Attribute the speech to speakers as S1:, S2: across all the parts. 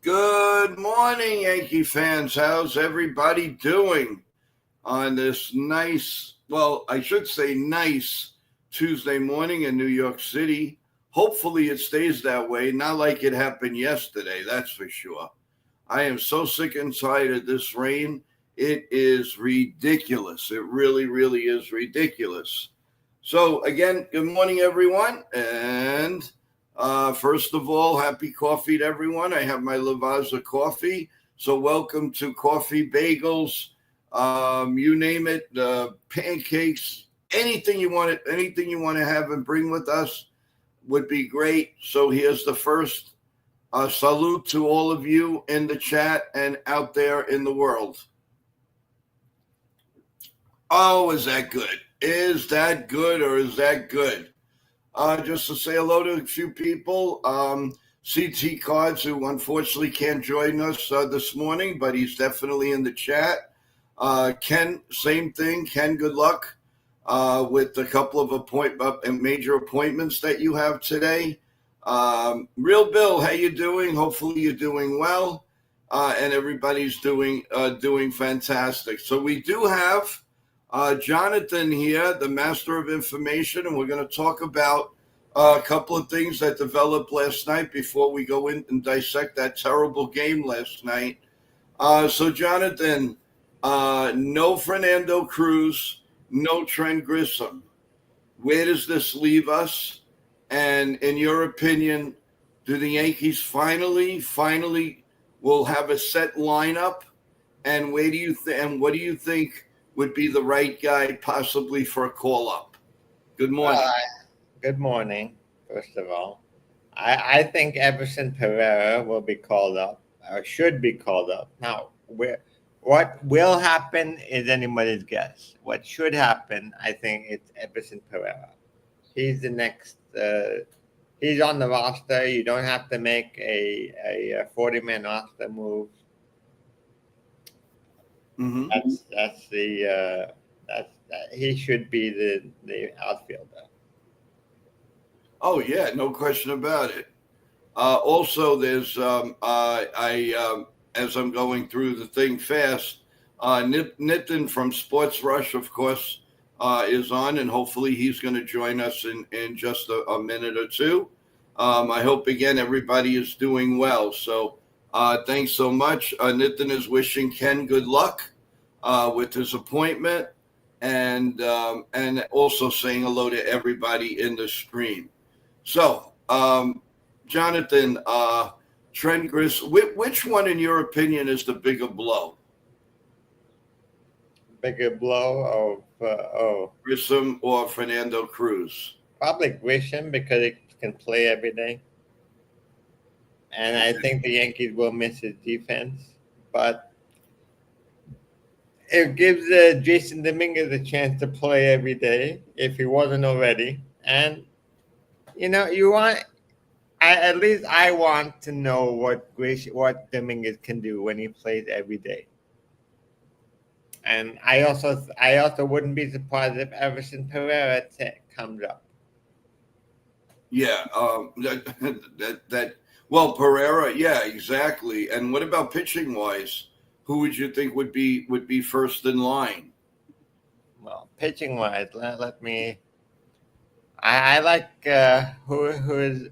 S1: Good morning, Yankee fans. How's everybody doing on this I should say nice Tuesday morning in New York City? Hopefully it stays that way, not like it happened yesterday, that's for sure. I am so sick and tired of this rain. It is ridiculous. It really, really is ridiculous. So, again, good morning, everyone. And first of all, happy coffee to everyone. I have my Lavazza coffee. So, welcome to Coffee Bagels. You name it, pancakes, anything you want to have and bring with us would be great. So, here's the first salute to all of you in the chat and out there in the world. Oh, is that good? Is that good or is that good? Just to say hello to a few people. CT Cards, who unfortunately can't join us this morning, but he's definitely in the chat. Ken, same thing. Ken, good luck with a couple of major appointments that you have today. Real Bill, how you doing? Hopefully you're doing well, and everybody's doing fantastic. So we do have Jonathan here, the master of information, and we're going to talk about a couple of things that developed last night before we go in and dissect that terrible game last night. So, Jonathan, no Fernando Cruz, no Trent Grisham. Where does this leave us? And in your opinion, do the Yankees finally will have a set lineup? And where do you and what do you think would be the right guy possibly for a call-up? Good morning.
S2: Good morning, first of all. I think Everson Pereira will be called up, or should be called up. Now, what will happen is anybody's guess. What should happen, I think, it's Everson Pereira. He's the next. He's on the roster. You don't have to make a 40-man roster move.
S1: Mm-hmm.
S2: He should be the outfielder.
S1: Oh yeah, no question about it. Also, there's as I'm going through the thing fast, Nitin from Sports Rush, of course, is on, and hopefully he's going to join us in just a minute or two. I hope again everybody is doing well. So thanks so much. Nitin is wishing Ken good luck with his appointment, and also saying hello to everybody in the stream. So, Jonathan, Trent Grisham, which one, in your opinion, is the bigger blow?
S2: Bigger blow of
S1: Grisham or Fernando Cruz?
S2: Probably Grisham, because he can play every day. And I think the Yankees will miss his defense. But it gives Jason Dominguez a chance to play every day if he wasn't already. And, at least I want to know what Dominguez can do when he plays every day. And I also wouldn't be surprised if Everson Pereira comes up.
S1: Yeah, well, Pereira, yeah, exactly. And what about pitching wise? Who would you think would be first in line?
S2: Well, pitching wise, let me. I like who is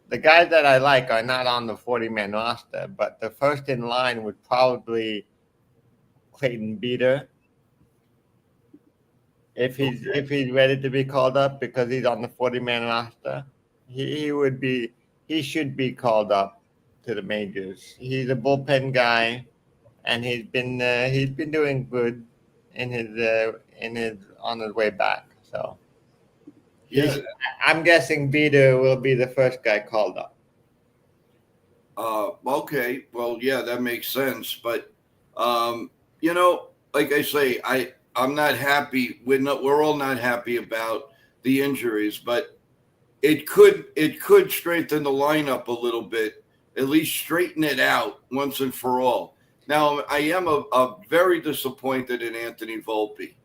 S2: the guys that I like are not on the 40-man roster, but the first in line would probably Clayton Beeter. If he's ready to be called up because he's on the 40-man roster, he should be called up to the majors. He's a bullpen guy, and he's been doing good in his on his way back. So
S1: Yeah,
S2: I'm guessing Beeter will be the first guy called up.
S1: Okay, well, yeah, that makes sense. But like I say, I'm not happy. We're all not happy about the injuries, but it could strengthen the lineup a little bit, at least straighten it out once and for all. Now, I am a very disappointed in Anthony Volpe.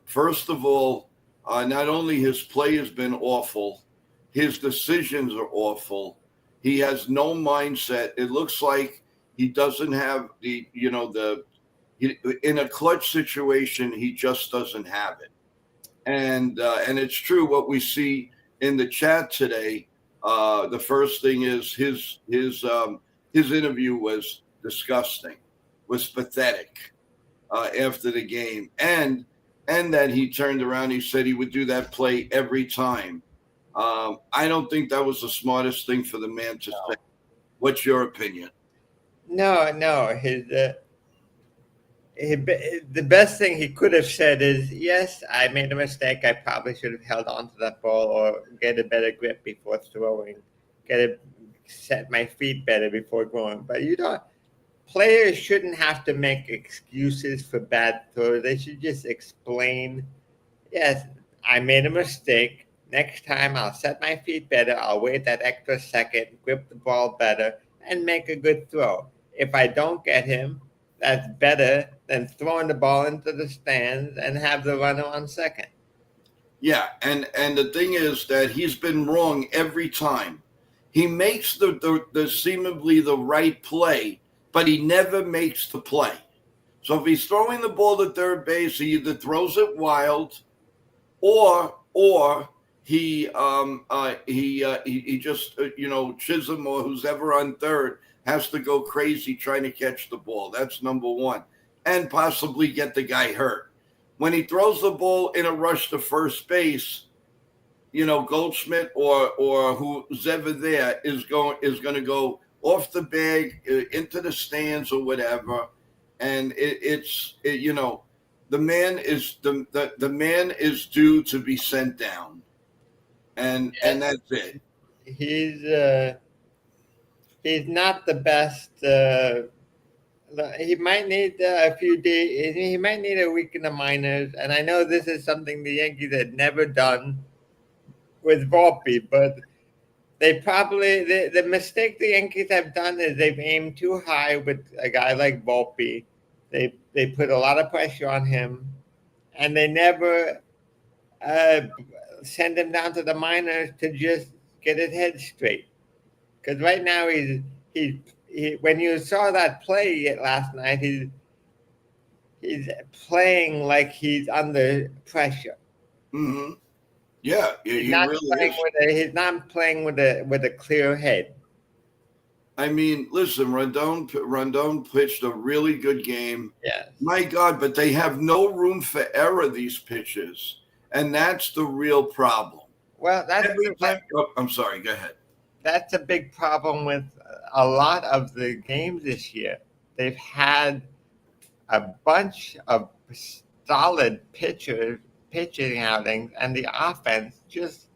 S1: First of all, not only his play has been awful, his decisions are awful. He has no mindset. It looks like he doesn't have in a clutch situation, he just doesn't have it. And it's true what we see in the chat today. The first thing is his interview was disgusting, was pathetic after the game, and that he turned around. He said he would do that play every time. I don't think that was the smartest thing for the man to say. What's your opinion?
S2: No. The best thing he could have said is, yes, I made a mistake. I probably should have held on to that ball or get a better grip before throwing, set my feet better before going. But players shouldn't have to make excuses for bad throws. They should just explain, yes, I made a mistake. Next time I'll set my feet better. I'll wait that extra second, grip the ball better, and make a good throw. If I don't get him, that's better than throwing the ball into the stands and have the runner on second.
S1: Yeah, and the thing is that he's been wrong every time. He makes the seemingly the right play, but he never makes the play. So if he's throwing the ball to third base, he either throws it wild, or he just Chisholm or who's ever on third has to go crazy trying to catch the ball. That's number one, and possibly get the guy hurt. When he throws the ball in a rush to first base, Goldschmidt or who's ever there is going to go off the bag into the stands or whatever, and the man is due to be sent down, and that's it.
S2: He's not the best. He might need a few days. He might need a week in the minors, and I know this is something the Yankees had never done with Volpe, but they probably the mistake the Yankees have done is they've aimed too high with a guy like Volpe. They put a lot of pressure on him, and they never send him down to the minors to just get his head straight. Because right now he when you saw that play last night, he's playing like he's under pressure.
S1: Mm-hmm. Yeah,
S2: he's not
S1: really
S2: is. He's not playing with a clear head.
S1: I mean, listen, Rondon pitched a really good game.
S2: Yes.
S1: My God, but they have no room for error, these pitchers, and that's the real problem.
S2: Well,
S1: I'm sorry. Go ahead.
S2: That's a big problem with a lot of the games this year. They've had a bunch of solid pitching outings, and the offense just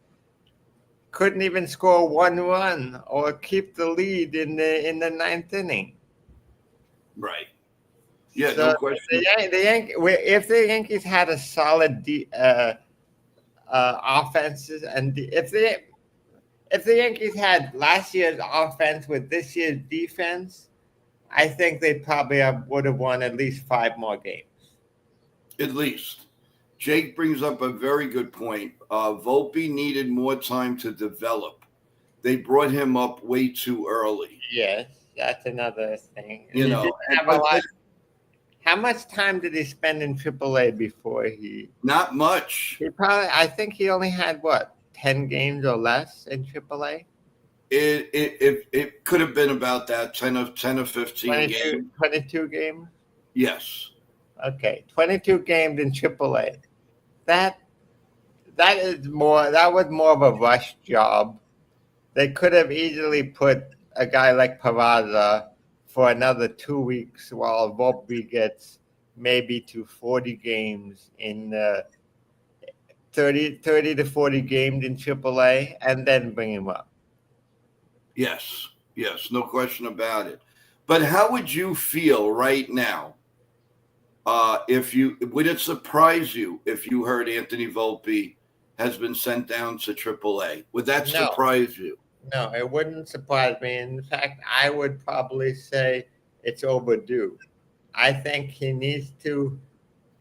S2: couldn't even score one run or keep the lead in the ninth inning.
S1: Right. Yeah, so no question.
S2: If the Yankees had a solid offenses, and if the Yankees had last year's offense with this year's defense, I think they probably would have won at least 5 more games.
S1: At least. Jake brings up a very good point. Volpe needed more time to develop. They brought him up way too early.
S2: Yes, that's another thing. How much time did he spend in AAA before he?
S1: Not much.
S2: I think he only had 10 games or less in AAA?
S1: It could have been about that, 10 or 15 games.
S2: 22 games?
S1: Yes.
S2: Okay, 22 games in AAA. That was more of a rush job. They could have easily put a guy like Peraza for another 2 weeks while Volpe gets maybe to 40 games in 30 to 40 games in AAA, and then bring him up.
S1: Yes, no question about it. But how would you feel right now would it surprise you if you heard Anthony Volpe has been sent down to AAA? Would that surprise you?
S2: No, it wouldn't surprise me. In fact, I would probably say it's overdue. I think he needs to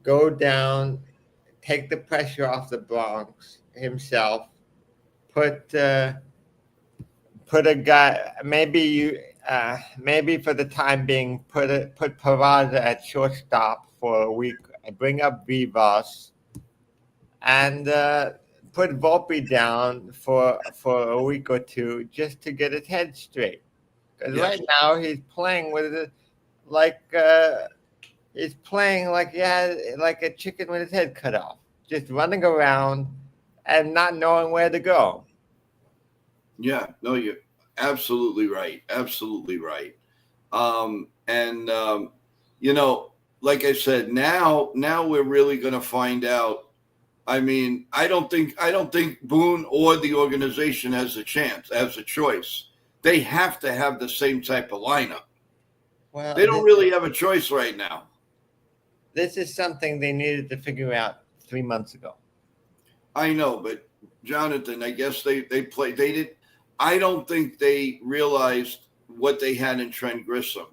S2: go down, take the pressure off the Bronx himself, put put a guy. Maybe for the time being, put Peraza at shortstop for a week. Bring up Vivas and put Volpe down for a week or two just to get his head straight. Because
S1: Yes.
S2: right now he's playing with it like he's playing like he had like a chicken with his head cut off, just running around and not knowing where to go.
S1: Yeah, no, you're absolutely right. Absolutely right. And you know, like I said, now we're really going to find out. I mean, I don't think Boone or the organization has a chance, has a choice. They have to have the same type of lineup.
S2: Well,
S1: They don't really have a choice right now.
S2: this is something they needed to figure out 3 months ago.
S1: I know, but Jonathan, I guess they did. I don't think they realized what they had in Trent Grissom.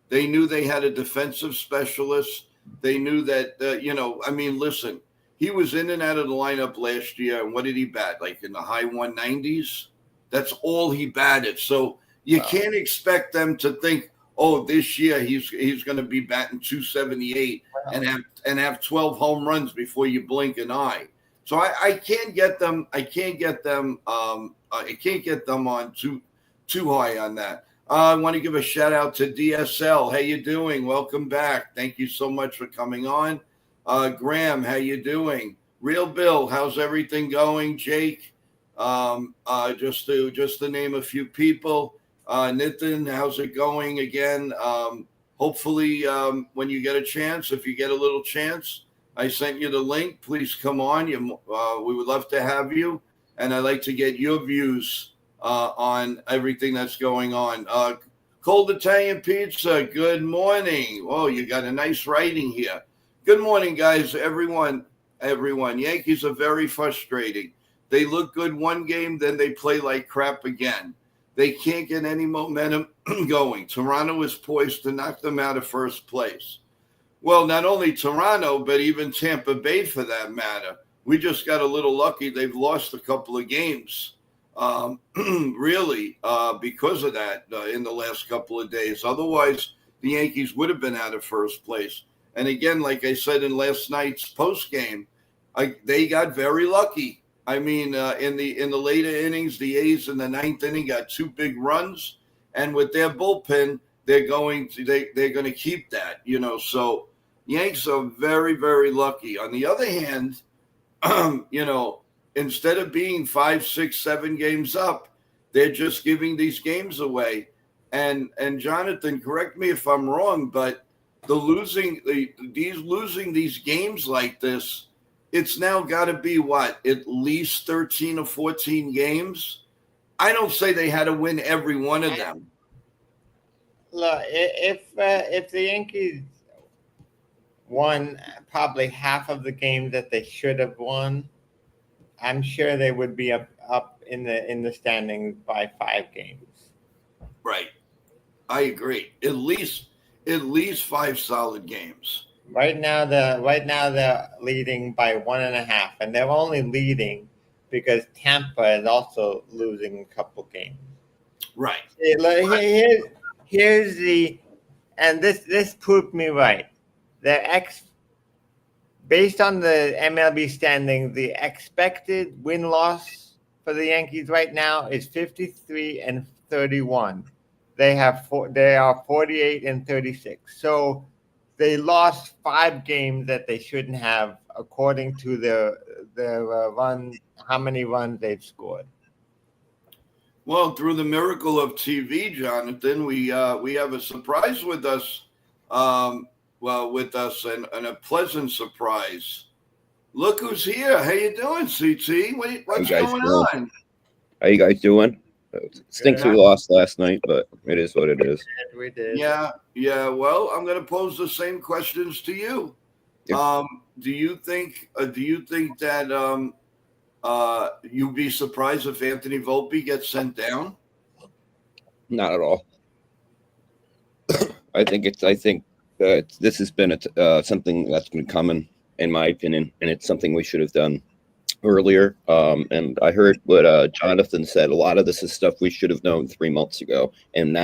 S1: They knew they had a defensive specialist. They knew that I mean, listen, he was in and out of the lineup last year, and what did he bat? Like in the high 190s. That's all he batted. So you can't expect them to think, oh, this year he's going to be batting 278 and have 12 home runs before you blink an eye. So I can't get them. I can't get them. I can't get them on too high on that. I want to give a shout out to DSL. How you doing? Welcome back. Thank you so much for coming on. Graham, how you doing? Real Bill, how's everything going? Jake, just to name a few people. Nitin, how's it going? Again, hopefully when you get a chance, if you get a little chance, I sent you the link. Please come on. We would love to have you, and I'd like to get your views on everything that's going on. Cold Italian Pizza, good morning. Oh, you got a nice writing here. Good morning, guys. Everyone. Yankees are very frustrating. They look good one game, then they play like crap again. They can't get any momentum going. Toronto is poised to knock them out of first place. Well, not only Toronto, but even Tampa Bay for that matter. We just got a little lucky. They've lost a couple of games, really, because of that in the last couple of days. Otherwise, the Yankees would have been out of first place. And again, like I said in last night's post game, they got very lucky. I mean, in the later innings, the A's in the ninth inning got two big runs, and with their bullpen, they're going to keep that. So Yanks are very, very lucky. On the other hand, instead of being 5, 6, 7 games up, they're just giving these games away. And Jonathan, correct me if I'm wrong, but losing these games like this, it's now got to be at least 13 or 14 games. I don't say they had to win every one of them.
S2: Look, if the Yankees won probably half of the games that they should have won, I'm sure they would be up in the standings by 5 games.
S1: Right, I agree. At least 5 solid games.
S2: Right now they're leading by 1.5, and they're only leading because Tampa is also losing a couple games.
S1: Right.
S2: Here's and this proved me right. Based on the MLB standing, the expected win-loss for the Yankees right now is 53-31. They are 48-36. So they lost 5 games that they shouldn't have, according to their run, how many runs they've scored.
S1: Well, through the miracle of TV, Jonathan, we have a surprise with us. With us and a pleasant surprise. Look who's here. How you doing, CT? What's going on?
S3: How you guys doing? It stinks we lost last night, but it is what it is.
S2: We did.
S1: Yeah. Well, I'm going to pose the same questions to you.
S3: Yep.
S1: Do you think that you'd be surprised if Anthony Volpe gets sent down?
S3: Not at all. I think this has been something that's been coming, in my opinion, and it's something we should have done earlier, and I heard what Jonathan said. A lot of this is stuff we should have known 3 months ago, and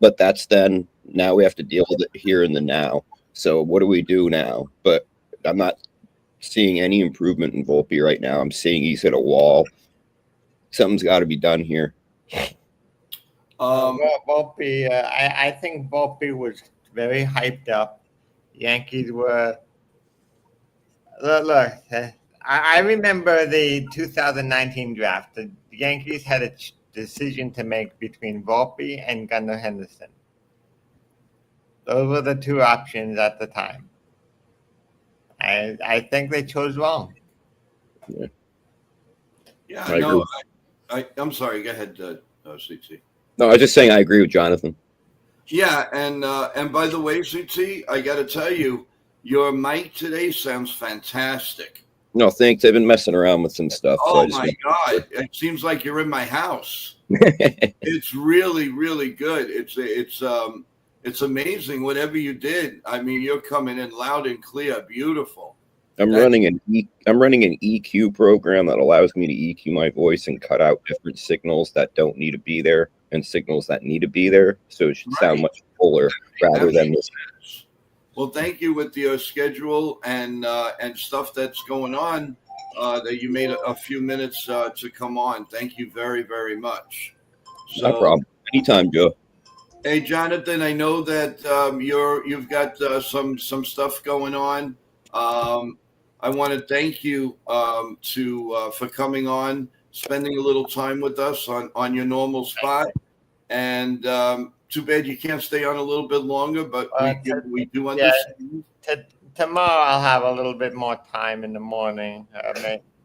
S3: but that's then. Now we have to deal with it here in the now. So what do we do now? But I'm not seeing any improvement in Volpe right now. I'm seeing he's hit a wall. Something's got to be done here.
S2: Volpe, I think Volpe was very hyped up. Yankees were look. I remember the 2019 draft. The Yankees had a decision to make between Volpe and Gunnar Henderson. Those were the two options at the time. I think they chose wrong.
S1: Yeah, I know. I'm sorry. Go ahead, CT.
S3: No, I was just saying I agree with Jonathan.
S1: Yeah, and by the way, CT, I got to tell you, your mic today sounds fantastic.
S3: No, thanks. I've been messing around with some stuff.
S1: Oh my God! It seems like you're in my house. It's really, really good. It's amazing. Whatever you did, I mean, you're coming in loud and clear, beautiful.
S3: I'm running an EQ program that allows me to EQ my voice and cut out different signals that don't need to be there and signals that need to be there, so it should sound much fuller rather than this.
S1: Well, thank you with your schedule and stuff that's going on. That you made a few minutes to come on. Thank you very, very much.
S3: No problem. Anytime, Joe.
S1: Hey, Jonathan, I know that you've got some stuff going on. I want to thank you for coming on, spending a little time with us on your normal spot. And too bad you can't stay on a little bit longer, but we do understand.
S2: Tomorrow I'll have a little bit more time in the morning,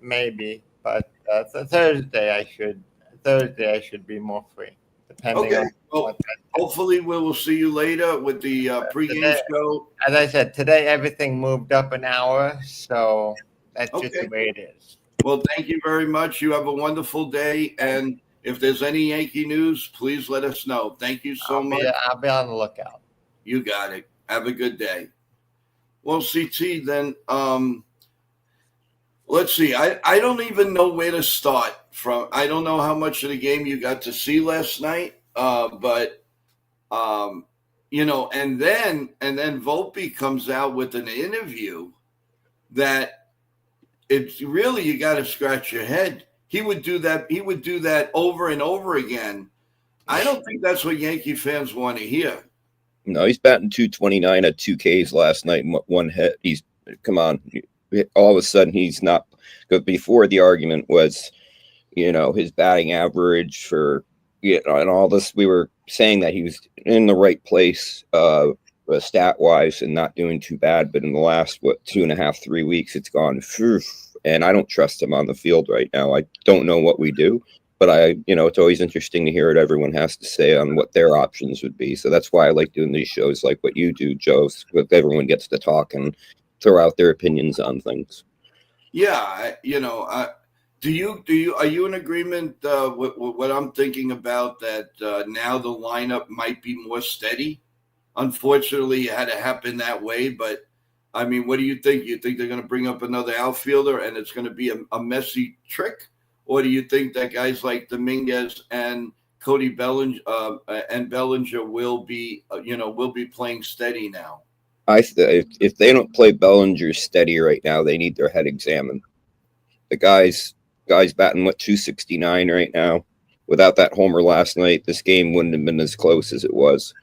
S2: maybe. But Thursday I should be more free.
S1: Okay. Well, hopefully we will see you later with the pregame show.
S2: As I said, today everything moved up an hour, so that's just the way it is.
S1: Well, thank you very much. You have a wonderful day, and if there's any Yankee news, please let us know. Thank you so much.
S2: I'll be on the lookout.
S1: You got it. Have a good day. Well, CT, then let's see. I don't even know where to start from. I don't know how much of the game you got to see last night, but and then Volpe comes out with an interview that it's really, you got to scratch your head. He would do that. He would do that over and over again. I don't think that's what Yankee fans want to hear.
S3: No, he's batting 229 at 2Ks last night. One hit. Come on. All of a sudden, he's not. But before the argument was, his batting average and all this, we were saying that he was in the right place stat wise and not doing too bad. But in the last 2.5, 3 weeks, it's gone. And I don't trust him on the field right now. I don't know what we do, but it's always interesting to hear what everyone has to say on what their options would be. So that's why I like doing these shows like what you do, Joe. So everyone gets to talk and throw out their opinions on things.
S1: Yeah, are you in agreement with what I'm thinking about, that now the lineup might be more steady? Unfortunately, it had to happen that way, but I mean, what do you think? You think they're going to bring up another outfielder and it's going to be a messy trick? Or do you think that guys like Dominguez and Cody Bellinger will be playing steady now?
S3: If they don't play Bellinger steady right now, they need their head examined. The guy's batting 269 right now. Without that homer last night, this game wouldn't have been as close as it was.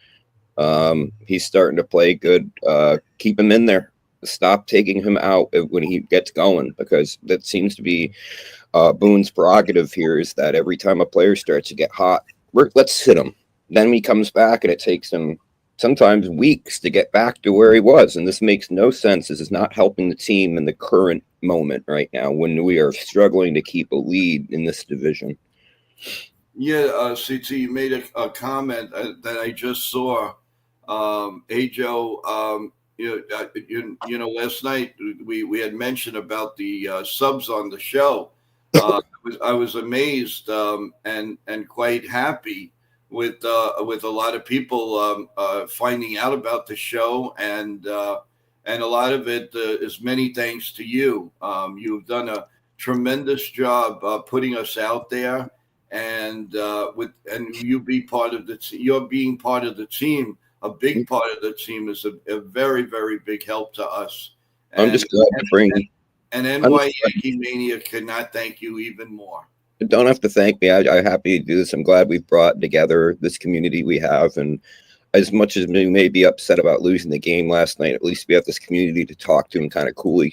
S3: He's starting to play good. Keep him in there. Stop taking him out when he gets going, because that seems to be Boone's prerogative here, is that every time a player starts to get hot, let's hit him. Then he comes back and it takes him sometimes weeks to get back to where he was. And this makes no sense. This is not helping the team in the current moment right now when we are struggling to keep a lead in this division.
S1: Yeah, CT, you made a comment that I just saw. Hey, Joe, last night we had mentioned about the subs on the show. I was amazed and quite happy with a lot of people finding out about the show, and a lot of it is many thanks to you. You've done tremendous job putting us out there, and you be part of you're being part of the team. A big part of the team is a very, very big help to us.
S3: I'm just glad to bring.
S1: And NY Yankee Mania cannot thank you even more.
S3: Don't have to thank me. I'm happy to do this. I'm glad we've brought together this community we have, and as much as we may be upset about losing the game last night, at least we have this community to talk to and kind of cool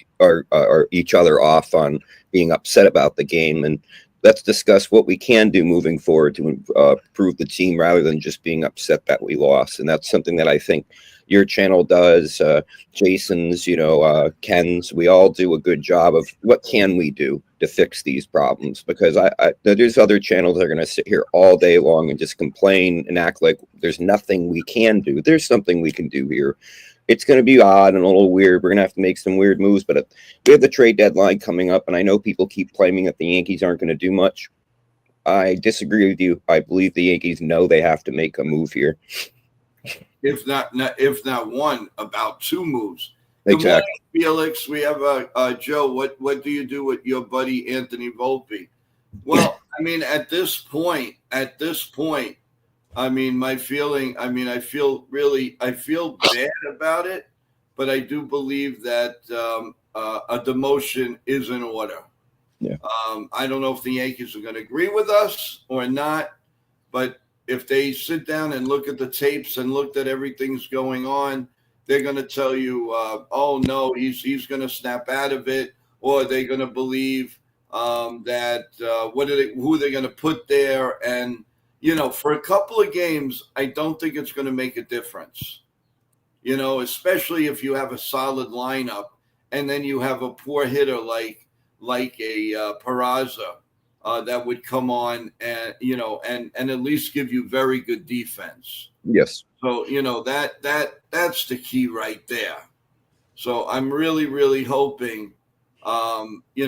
S3: each other off on being upset about the game. And let's discuss what we can do moving forward to improve the team rather than just being upset that we lost. And that's something that I think your channel does, Jason's, Ken's, we all do a good job of what can we do to fix these problems, because there's other channels that are going to sit here all day long and just complain and act like there's nothing we can do. There's something we can do here. It's going to be odd and a little weird. We're going to have to make some weird moves, but we have the trade deadline coming up, and I know people keep claiming that the Yankees aren't going to do much. I disagree with you. I believe the Yankees know they have to make a move here.
S1: If not one, about two moves.
S3: Exactly.
S1: Good morning, Felix. We have Joe. What do you do with your buddy Anthony Volpe? Well, I mean, at this point, I mean, my feeling. I mean, I feel bad about it, but I do believe that a demotion is in order.
S3: Yeah.
S1: I don't know if the Yankees are going to agree with us or not, but if they sit down and look at the tapes and looked at everything's going on, they're going to tell you, oh, no, he's going to snap out of it, or they're going to believe that who they're going to put there. And, for a couple of games, I don't think it's going to make a difference, especially if you have a solid lineup and then you have a poor hitter like a Peraza that would come on and, and at least give you very good defense.
S3: Yes.
S1: So, that's the key right there. So I'm really, really hoping, that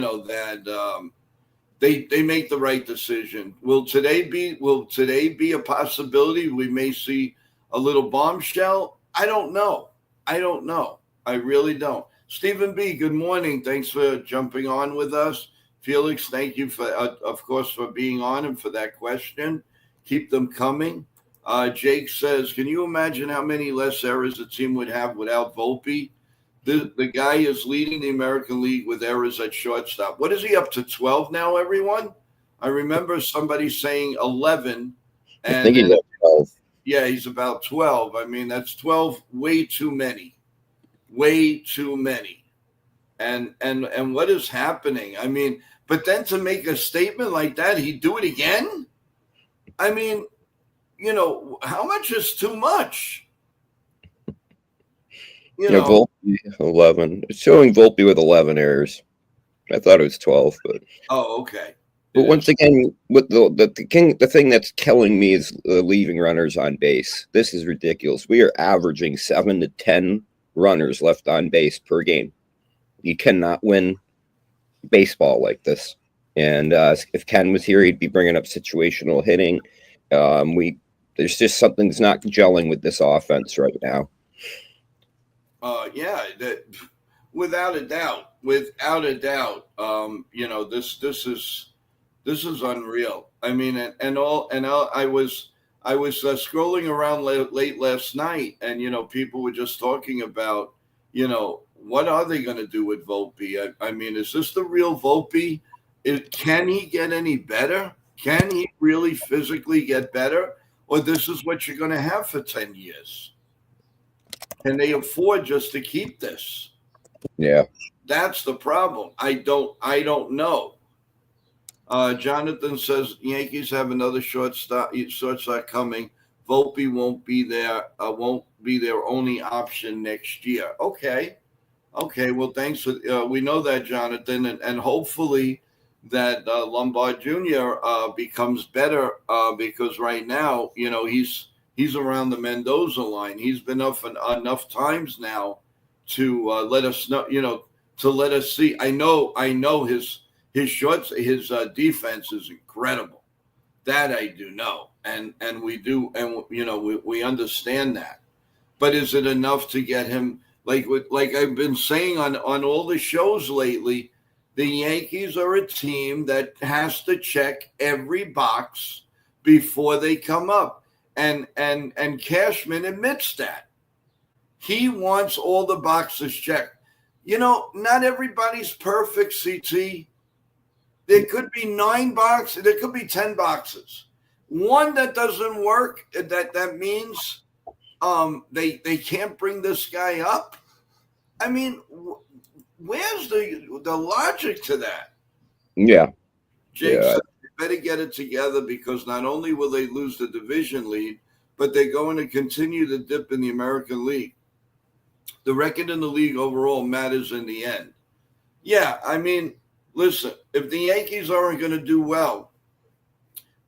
S1: they make the right decision. Will today be a possibility? We may see a little bombshell. I don't know. I really don't. Stephen B., good morning. Thanks for jumping on with us. Felix, thank you of course, for being on and for that question. Keep them coming. Jake says, can you imagine how many less errors the team would have without Volpe? The guy is leading the American League with errors at shortstop. What is he up to, 12 now, everyone? I remember somebody saying 11. And
S3: I think he's at 12.
S1: Yeah, he's about 12. I mean, that's 12 way too many. Way too many. And what is happening? I mean, but then to make a statement like that, he'd do it again? I mean, how much is too much?
S3: Volpe 11. It's showing Volpe with 11 errors. I thought it was 12, but
S1: okay.
S3: But once again, with the thing that's killing me is leaving runners on base. This is ridiculous. We are averaging 7 to 10 runners left on base per game. You cannot win baseball like this. And if Ken was here, he'd be bringing up situational hitting. There's just something's not gelling with this offense right now.
S1: Without a doubt. This is unreal. I mean, I was scrolling around late last night, and people were just talking about, what are they going to do with Volpe? I mean, is this the real Volpe? Can he get any better? Can he really physically get better? Or this is what you're going to have for 10 years? Can they afford just to keep this?
S3: Yeah.
S1: That's the problem. I don't know. Jonathan says Yankees have another shortstop coming. Volpe won't be their only option next year. Okay. Well, thanks for we know that, Jonathan, and hopefully that Lombard Jr. Becomes better because right now, he's around the Mendoza line. He's been up enough times now to let us know, to let us see. I know his defense is incredible. That I do know, and we do, and we understand that. But is it enough to get him? Like I've been saying on all the shows lately, The Yankees are a team that has to check every box before they come up. And Cashman admits that. He wants all the boxes checked. Not everybody's perfect, CT. There could be 9 boxes. There could be 10 boxes. One that doesn't work, that means they can't bring this guy up. I mean, where's the logic to that?
S3: Yeah.
S1: Jake said they better get it together because not only will they lose the division lead, but they're going to continue to dip in the American League. The record in the league overall matters in the end. Yeah, I mean, listen, if the Yankees aren't going to do well,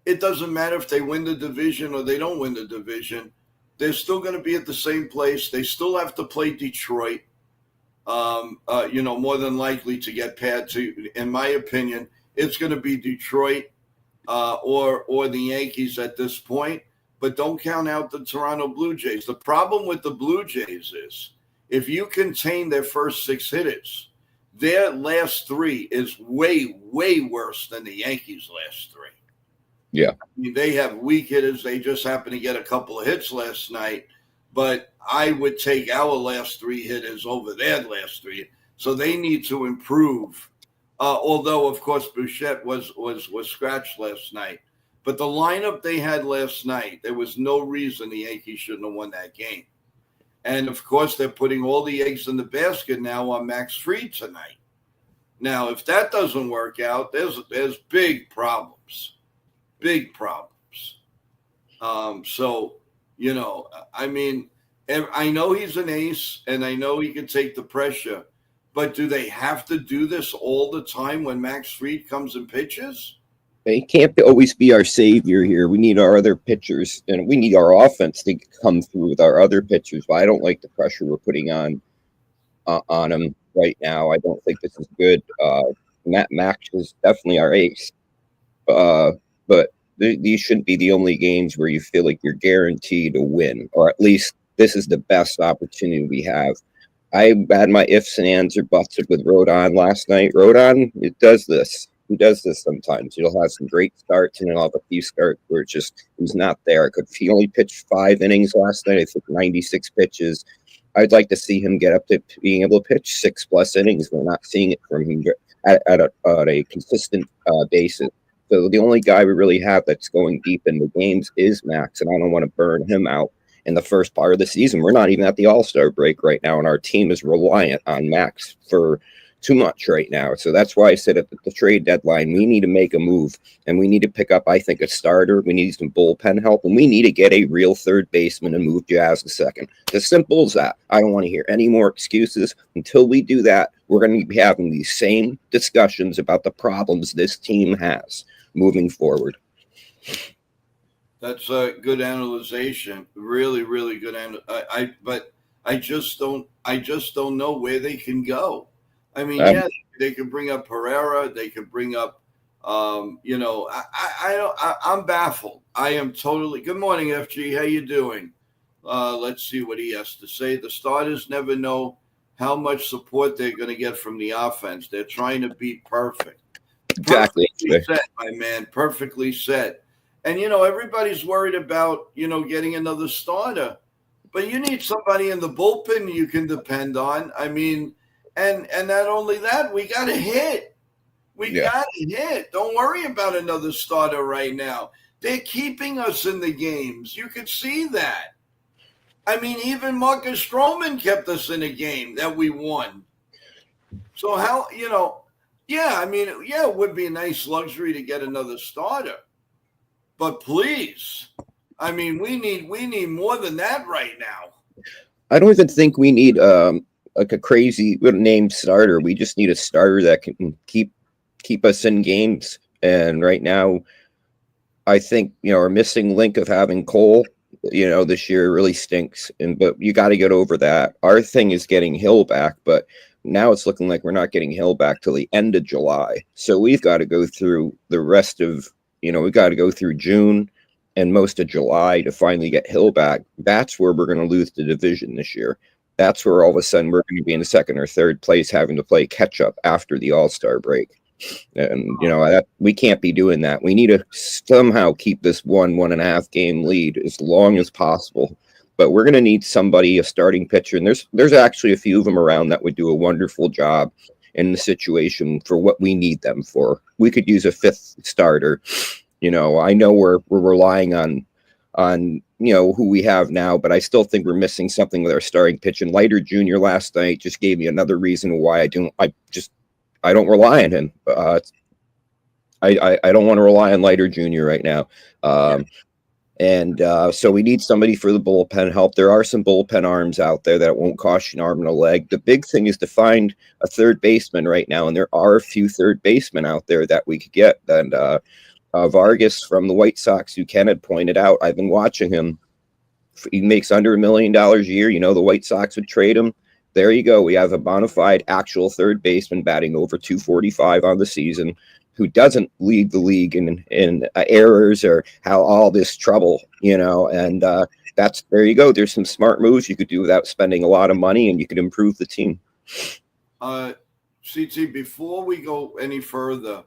S1: it doesn't matter if they win the division or they don't win the division. They're still going to be at the same place. They still have to play Detroit, more than likely to get past. In my opinion, it's going to be Detroit or the Yankees at this point. But don't count out the Toronto Blue Jays. The problem with the Blue Jays is if you contain their first 6 hitters, their last 3 is way, way worse than the Yankees' last 3.
S3: Yeah.
S1: I mean, they have weak hitters. They just happened to get a couple of hits last night. But I would take our last 3 hitters over their last 3. So they need to improve. Although, of course, Bouchette was scratched last night. But the lineup they had last night, there was no reason the Yankees shouldn't have won that game. And, of course, they're putting all the eggs in the basket now on Max Fried tonight. Now, if that doesn't work out, there's big problems. Big problems. I mean, I know he's an ace, and I know he can take the pressure. But do they have to do this all the time when Max Fried comes and pitches?
S3: He can't always be our savior here. We need our other pitchers, and we need our offense to come through with our other pitchers. But I don't like the pressure we're putting on him right now. I don't think this is good. Max is definitely our ace, but these shouldn't be the only games where you feel like you're guaranteed to win, or at least this is the best opportunity we have. I had my ifs and ands or buts with Rodon last night. Rodon, it does this. He does this sometimes. He'll have some great starts, and he'll have a few starts where it's just he's not there. He only pitched 5 innings last night. I think 96 pitches. I'd like to see him get up to being able to pitch 6+ innings. We're not seeing it from him at a consistent basis. So the only guy we really have that's going deep into games is Max, and I don't want to burn him out in the first part of the season. We're not even at the All-Star break right now, and our team is reliant on Max for too much right now. So that's why I said at the trade deadline, we need to make a move, and we need to pick up, I think, a starter. We need some bullpen help, and we need to get a real third baseman and move Jazz to second. As simple as that. I don't want to hear any more excuses. Until we do that, we're going to be having these same discussions about the problems this team has moving forward.
S1: That's a good analyzation. Really, really good. But I just don't know where they can go. I mean, they could bring up Pereira. They could bring up, I'm baffled. I am totally. Good morning, FG. How you doing? Let's see what he has to say. The starters never know how much support they're going to get from the offense. They're trying to be perfect.
S3: Exactly.
S1: Perfectly said, my man. Perfectly said. And, everybody's worried about, getting another starter. But you need somebody in the bullpen you can depend on. I mean, and not only that, we got to hit. We got to hit. Don't worry about another starter right now. They're keeping us in the games. You could see that. I mean, even Marcus Stroman kept us in a game that we won. So how, it would be a nice luxury to get another starter. But please, I mean, we need more than that right now.
S3: I don't even think we need like a crazy name starter. We just need a starter that can keep us in games. And right now, I think our missing link of having Cole, this year really stinks. But you got to get over that. Our thing is getting Hill back, but now it's looking like we're not getting Hill back till the end of July. So we've got to go through the rest of. We've got to go through June and most of July to finally get Hill back. That's where we're going to lose the division this year. that's where all of a sudden we're going to be in second or third place, having to play catch up after the All-Star break. And we can't be doing that. We need to somehow keep this 1.5 game lead as long as possible. But we're going to need somebody, a starting pitcher, and there's actually a few of them around that would do a wonderful job in the situation for what we need them for. We could use a fifth starter. I know we're relying on who we have now, but I still think we're missing something with our starting pitch. And Leiter Jr. last night just gave me another reason why I don't rely on him. I don't want to rely on Leiter Jr. right now. So we need somebody for the bullpen help. There are some bullpen arms out there that won't cost you an arm and a leg. The big thing is to find a third baseman right now, and there are a few third basemen out there that we could get. And Vargas from the White Sox, who Ken had pointed out, I've been watching him. He makes under $1 million a year. The White Sox would trade him. There you go. We have a bona fide actual third baseman batting over 245 on the season, who doesn't lead the league in errors or how all this trouble, and there you go. There's some smart moves you could do without spending a lot of money, and you could improve the team.
S1: CT, before we go any further,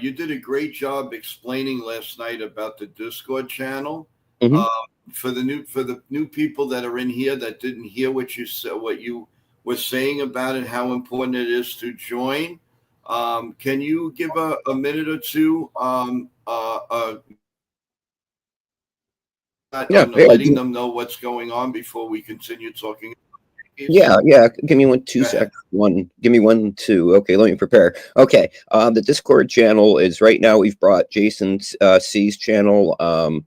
S1: you did a great job explaining last night about the Discord channel.
S3: Mm-hmm.
S1: For the new people that are in here that didn't hear what you said, what you were saying about it, how important it is to join. Can you give a minute or two letting them know what's going on before we continue talking?
S3: Yeah. Give me 2 seconds. Give me 1, 2. Okay, let me prepare. Okay. The Discord channel is right now. We've brought Jason C's channel.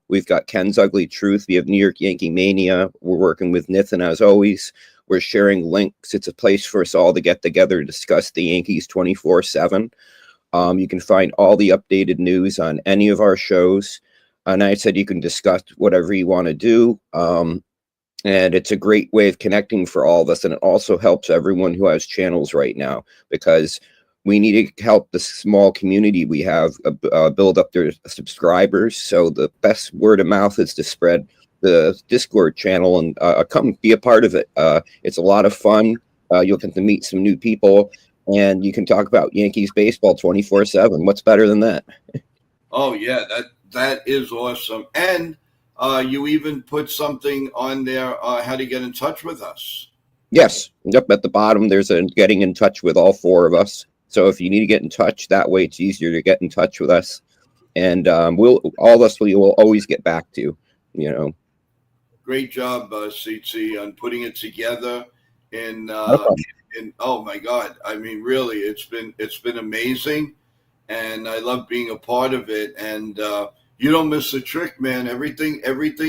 S3: We've got Ken's Ugly Truth. We have New York Yankee Mania. We're working with Nathan as always. We're sharing links. It's a place for us all to get together to discuss the Yankees 24/7. You can find all the updated news on any of our shows. And I said you can discuss whatever you want to do. And it's a great way of connecting for all of us. And it also helps everyone who has channels right now, because we need to help the small community we have build up their subscribers. So the best word of mouth is to spread the Discord channel and come be a part of it. It's a lot of fun. You'll get to meet some new people, and you can talk about Yankees baseball 24/7. What's better than that?
S1: Oh yeah, that is awesome. And you even put something on there, how to get in touch with us.
S3: Yes. Up at the bottom, there's a getting in touch with all 4 of us. So if you need to get in touch, that way it's easier to get in touch with us. And we will always get back to you.
S1: Great job, CT, on putting it together. And oh my God, I mean, really, it's been amazing, and I love being a part of it. And you don't miss a trick, man. Everything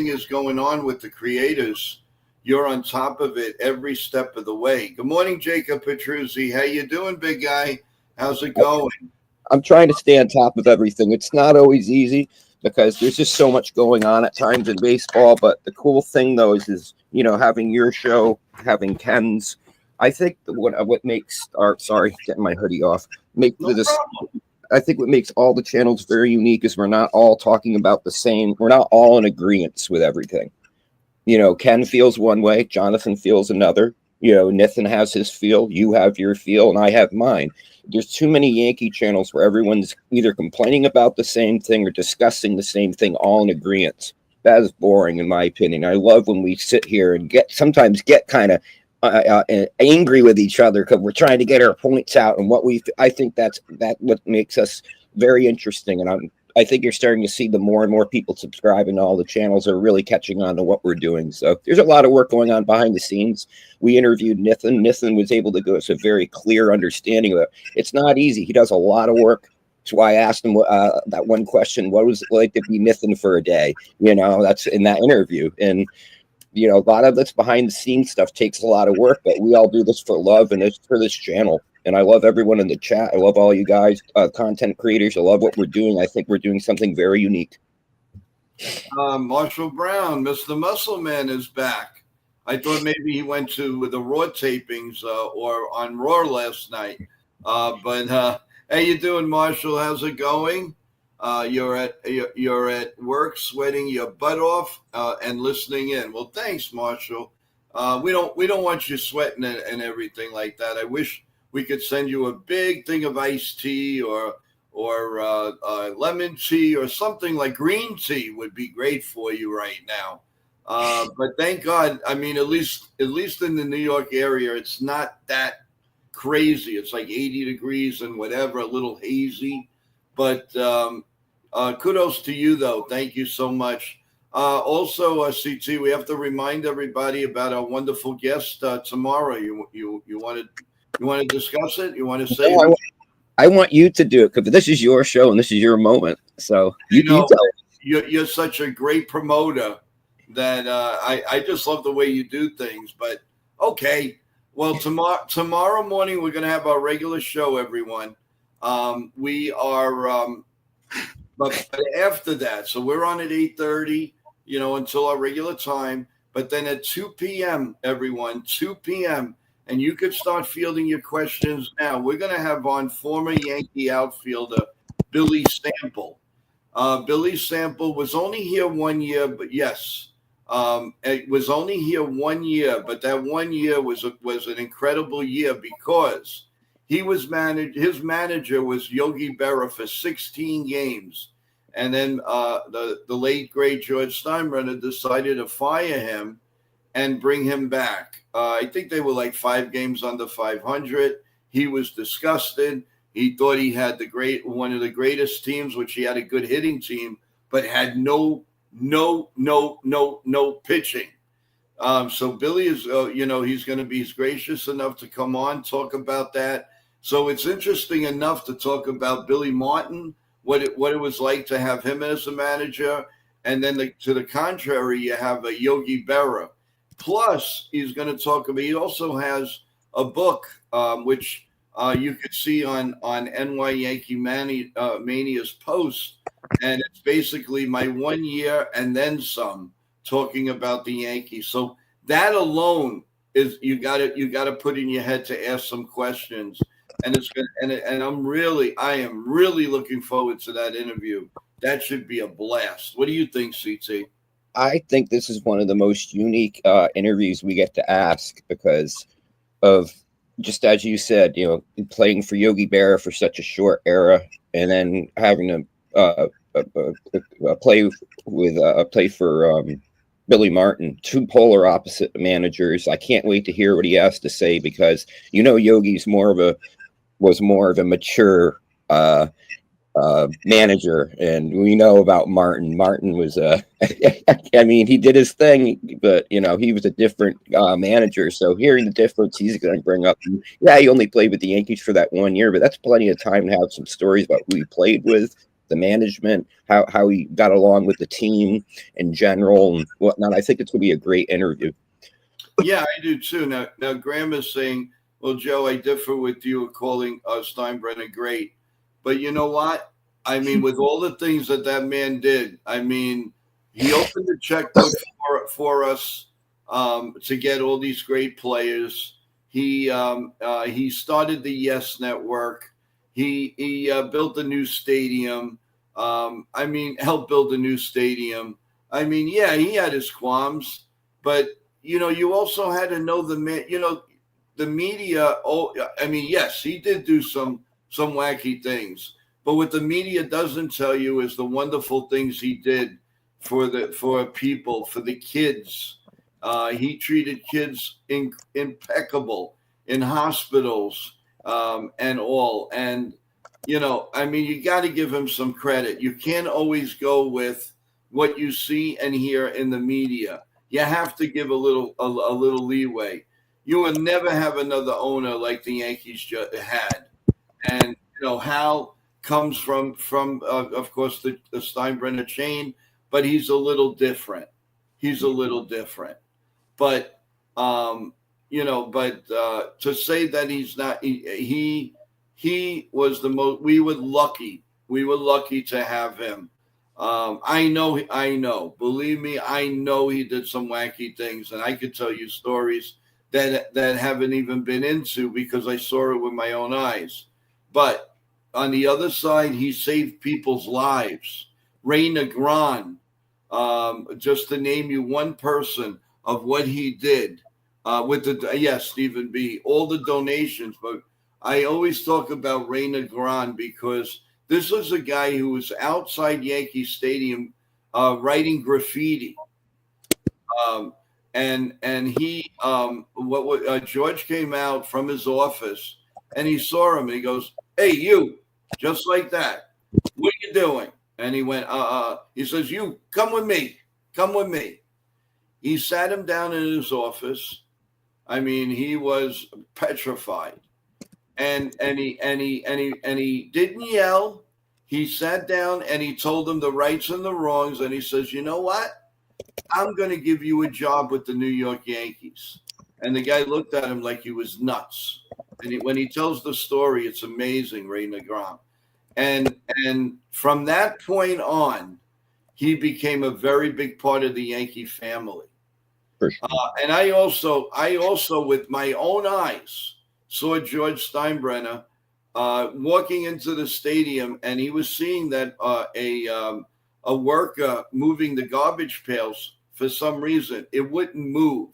S1: is going on with the creators. You're on top of it every step of the way. Good morning, Jacob Petruzzi. How you doing, big guy? How's it going?
S3: I'm trying to stay on top of everything. It's not always easy, because there's just so much going on at times in baseball. But the cool thing, though, is having your show, having Ken's. I think what makes getting my hoodie off. I think what makes all the channels very unique is we're not all talking about the same. We're not all in agreement with everything. Ken feels one way, Jonathan feels another. Nathan has his feel, you have your feel, and I have mine. There's too many Yankee channels where everyone's either complaining about the same thing or discussing the same thing, all in agreement. That is boring, in my opinion. I love when we sit here and sometimes get kind of angry with each other because we're trying to get our points out, and I think that's what makes us very interesting. And I think you're starting to see the more and more people subscribing to all the channels are really catching on to what we're doing. So there's a lot of work going on behind the scenes. We interviewed Nathan. Nathan was able to give us a very clear understanding of it. It's not easy. He does a lot of work. That's why I asked him that one question: what was it like to be Nathan for a day? That's in that interview. And a lot of this behind the scenes stuff takes a lot of work, but we all do this for love, and it's for this channel. And I love everyone in the chat. I love all you guys, content creators. I love what we're doing. I think we're doing something very unique.
S1: Marshall Brown, Mr. Muscle Man, is back. I thought maybe he went to the Raw tapings or on Raw last night. But how you doing, Marshall? How's it going? You're at work, sweating your butt off and listening in. Well, thanks, Marshall. we don't want you sweating and everything like that. I wish we could send you a big thing of iced tea or lemon tea or something like green tea would be great for you right now. But thank God, I mean, at least in the New York area, it's not that crazy. It's like 80 degrees and whatever, a little hazy. But kudos to you, though. Thank you so much. Also, CT, we have to remind everybody about our wonderful guest tomorrow. You want to discuss it? You want to say?
S3: No, I want you to do it because this is your show and this is your moment. So you tell.
S1: You're such a great promoter that I just love the way you do things. But okay, well tomorrow morning we're going to have our regular show, everyone. We are, but after that, so we're on at 8:30, until our regular time. But then at 2 p.m., everyone, 2 p.m. And you could start fielding your questions now. We're going to have on former Yankee outfielder Billy Sample. Billy Sample was only here 1 year, but yes, it was only here 1 year. But that 1 year was an incredible year because his manager was Yogi Berra for 16 games, and then the late great George Steinbrenner decided to fire him and bring him back. I think they were like 5 games under 500. He was disgusted. He thought he had one of the greatest teams, which he had a good hitting team, but had no pitching. So Billy is, he's going to be gracious enough to come on, talk about that. So it's interesting enough to talk about Billy Martin, what it was like to have him as a manager, and then to the contrary, you have a Yogi Berra. Plus, he's going to talk about. He also has a book, which you could see on NY Yankee Mania's post, and it's basically my 1 year and then some, talking about the Yankees. So that alone is you got to put in your head to ask some questions, and I am really looking forward to that interview. That should be a blast. What do you think, CT?
S3: I think this is one of the most unique interviews we get to ask because of, just as you said, playing for Yogi Berra for such a short era, and then having to play for Billy Martin, 2 polar opposite managers. I can't wait to hear what he has to say because Yogi's was more of a mature manager, and we know about Martin. Martin was I mean, he did his thing, but he was a different manager. So hearing the difference he's going to bring up, yeah, he only played with the Yankees for that 1 year, but that's plenty of time to have some stories about who he played with, the management, how he got along with the team in general and whatnot. I think it's going to be a great interview.
S1: Yeah, I do too. Now Graham is saying, well, Joe, I differ with you calling Steinbrenner great. But you know what? I mean, with all the things that man did, I mean, he opened the checkbook for us to get all these great players. He started the Yes Network. He built a new stadium. Helped build a new stadium. I mean, yeah, he had his qualms, but you also had to know the man. The media. Oh, I mean, yes, he did do some wacky things, but what the media doesn't tell you is the wonderful things he did for people, for the kids. He treated kids impeccable in hospitals and all. And you got to give him some credit. You can't always go with what you see and hear in the media. You have to give a little leeway. You will never have another owner like the Yankees had. And Hal comes from of course the Steinbrenner chain, but he's a little different. But to say that he's not, he was the most. We were lucky. We were lucky to have him. I know. Believe me, I know he did some wacky things, and I could tell you stories that haven't even been into because I saw it with my own eyes. But on the other side, he saved people's lives. Ray Negron, just to name you one person of what he did. with the yes, Stephen B. All the donations, but I always talk about Ray Negron because this was a guy who was outside Yankee Stadium writing graffiti. And he George came out from his office and he saw him and he goes, "Hey, you," just like that. "What are you doing?" And he went, he says, "You come with me. Come with me." He sat him down in his office. I mean, he was petrified. And he didn't yell. He sat down and he told him the rights and the wrongs. And he says, "You know what? I'm going to give you a job with the New York Yankees." And the guy looked at him like he was nuts. And when he tells the story, it's amazing, Ray Negron. And from that point on, he became a very big part of the Yankee family.
S3: For sure.
S1: And I also, with my own eyes, saw George Steinbrenner walking into the stadium, and he was seeing that a worker moving the garbage pails. For some reason, it wouldn't move.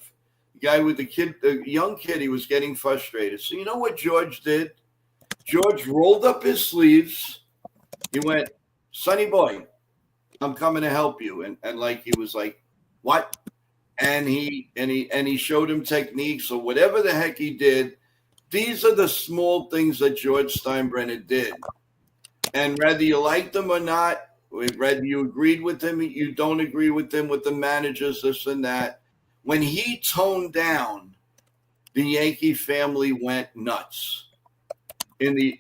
S1: The guy with the young kid, he was getting frustrated. So you know what George did? George rolled up his sleeves. He went, "Sonny boy, I'm coming to help you." And like he was like, "What?" And he showed him techniques or whatever the heck he did. These are the small things that George Steinbrenner did. And whether you liked them or not, whether you agreed with him, you don't agree with him, with the managers, this and that. When he toned down, the Yankee family went nuts. In the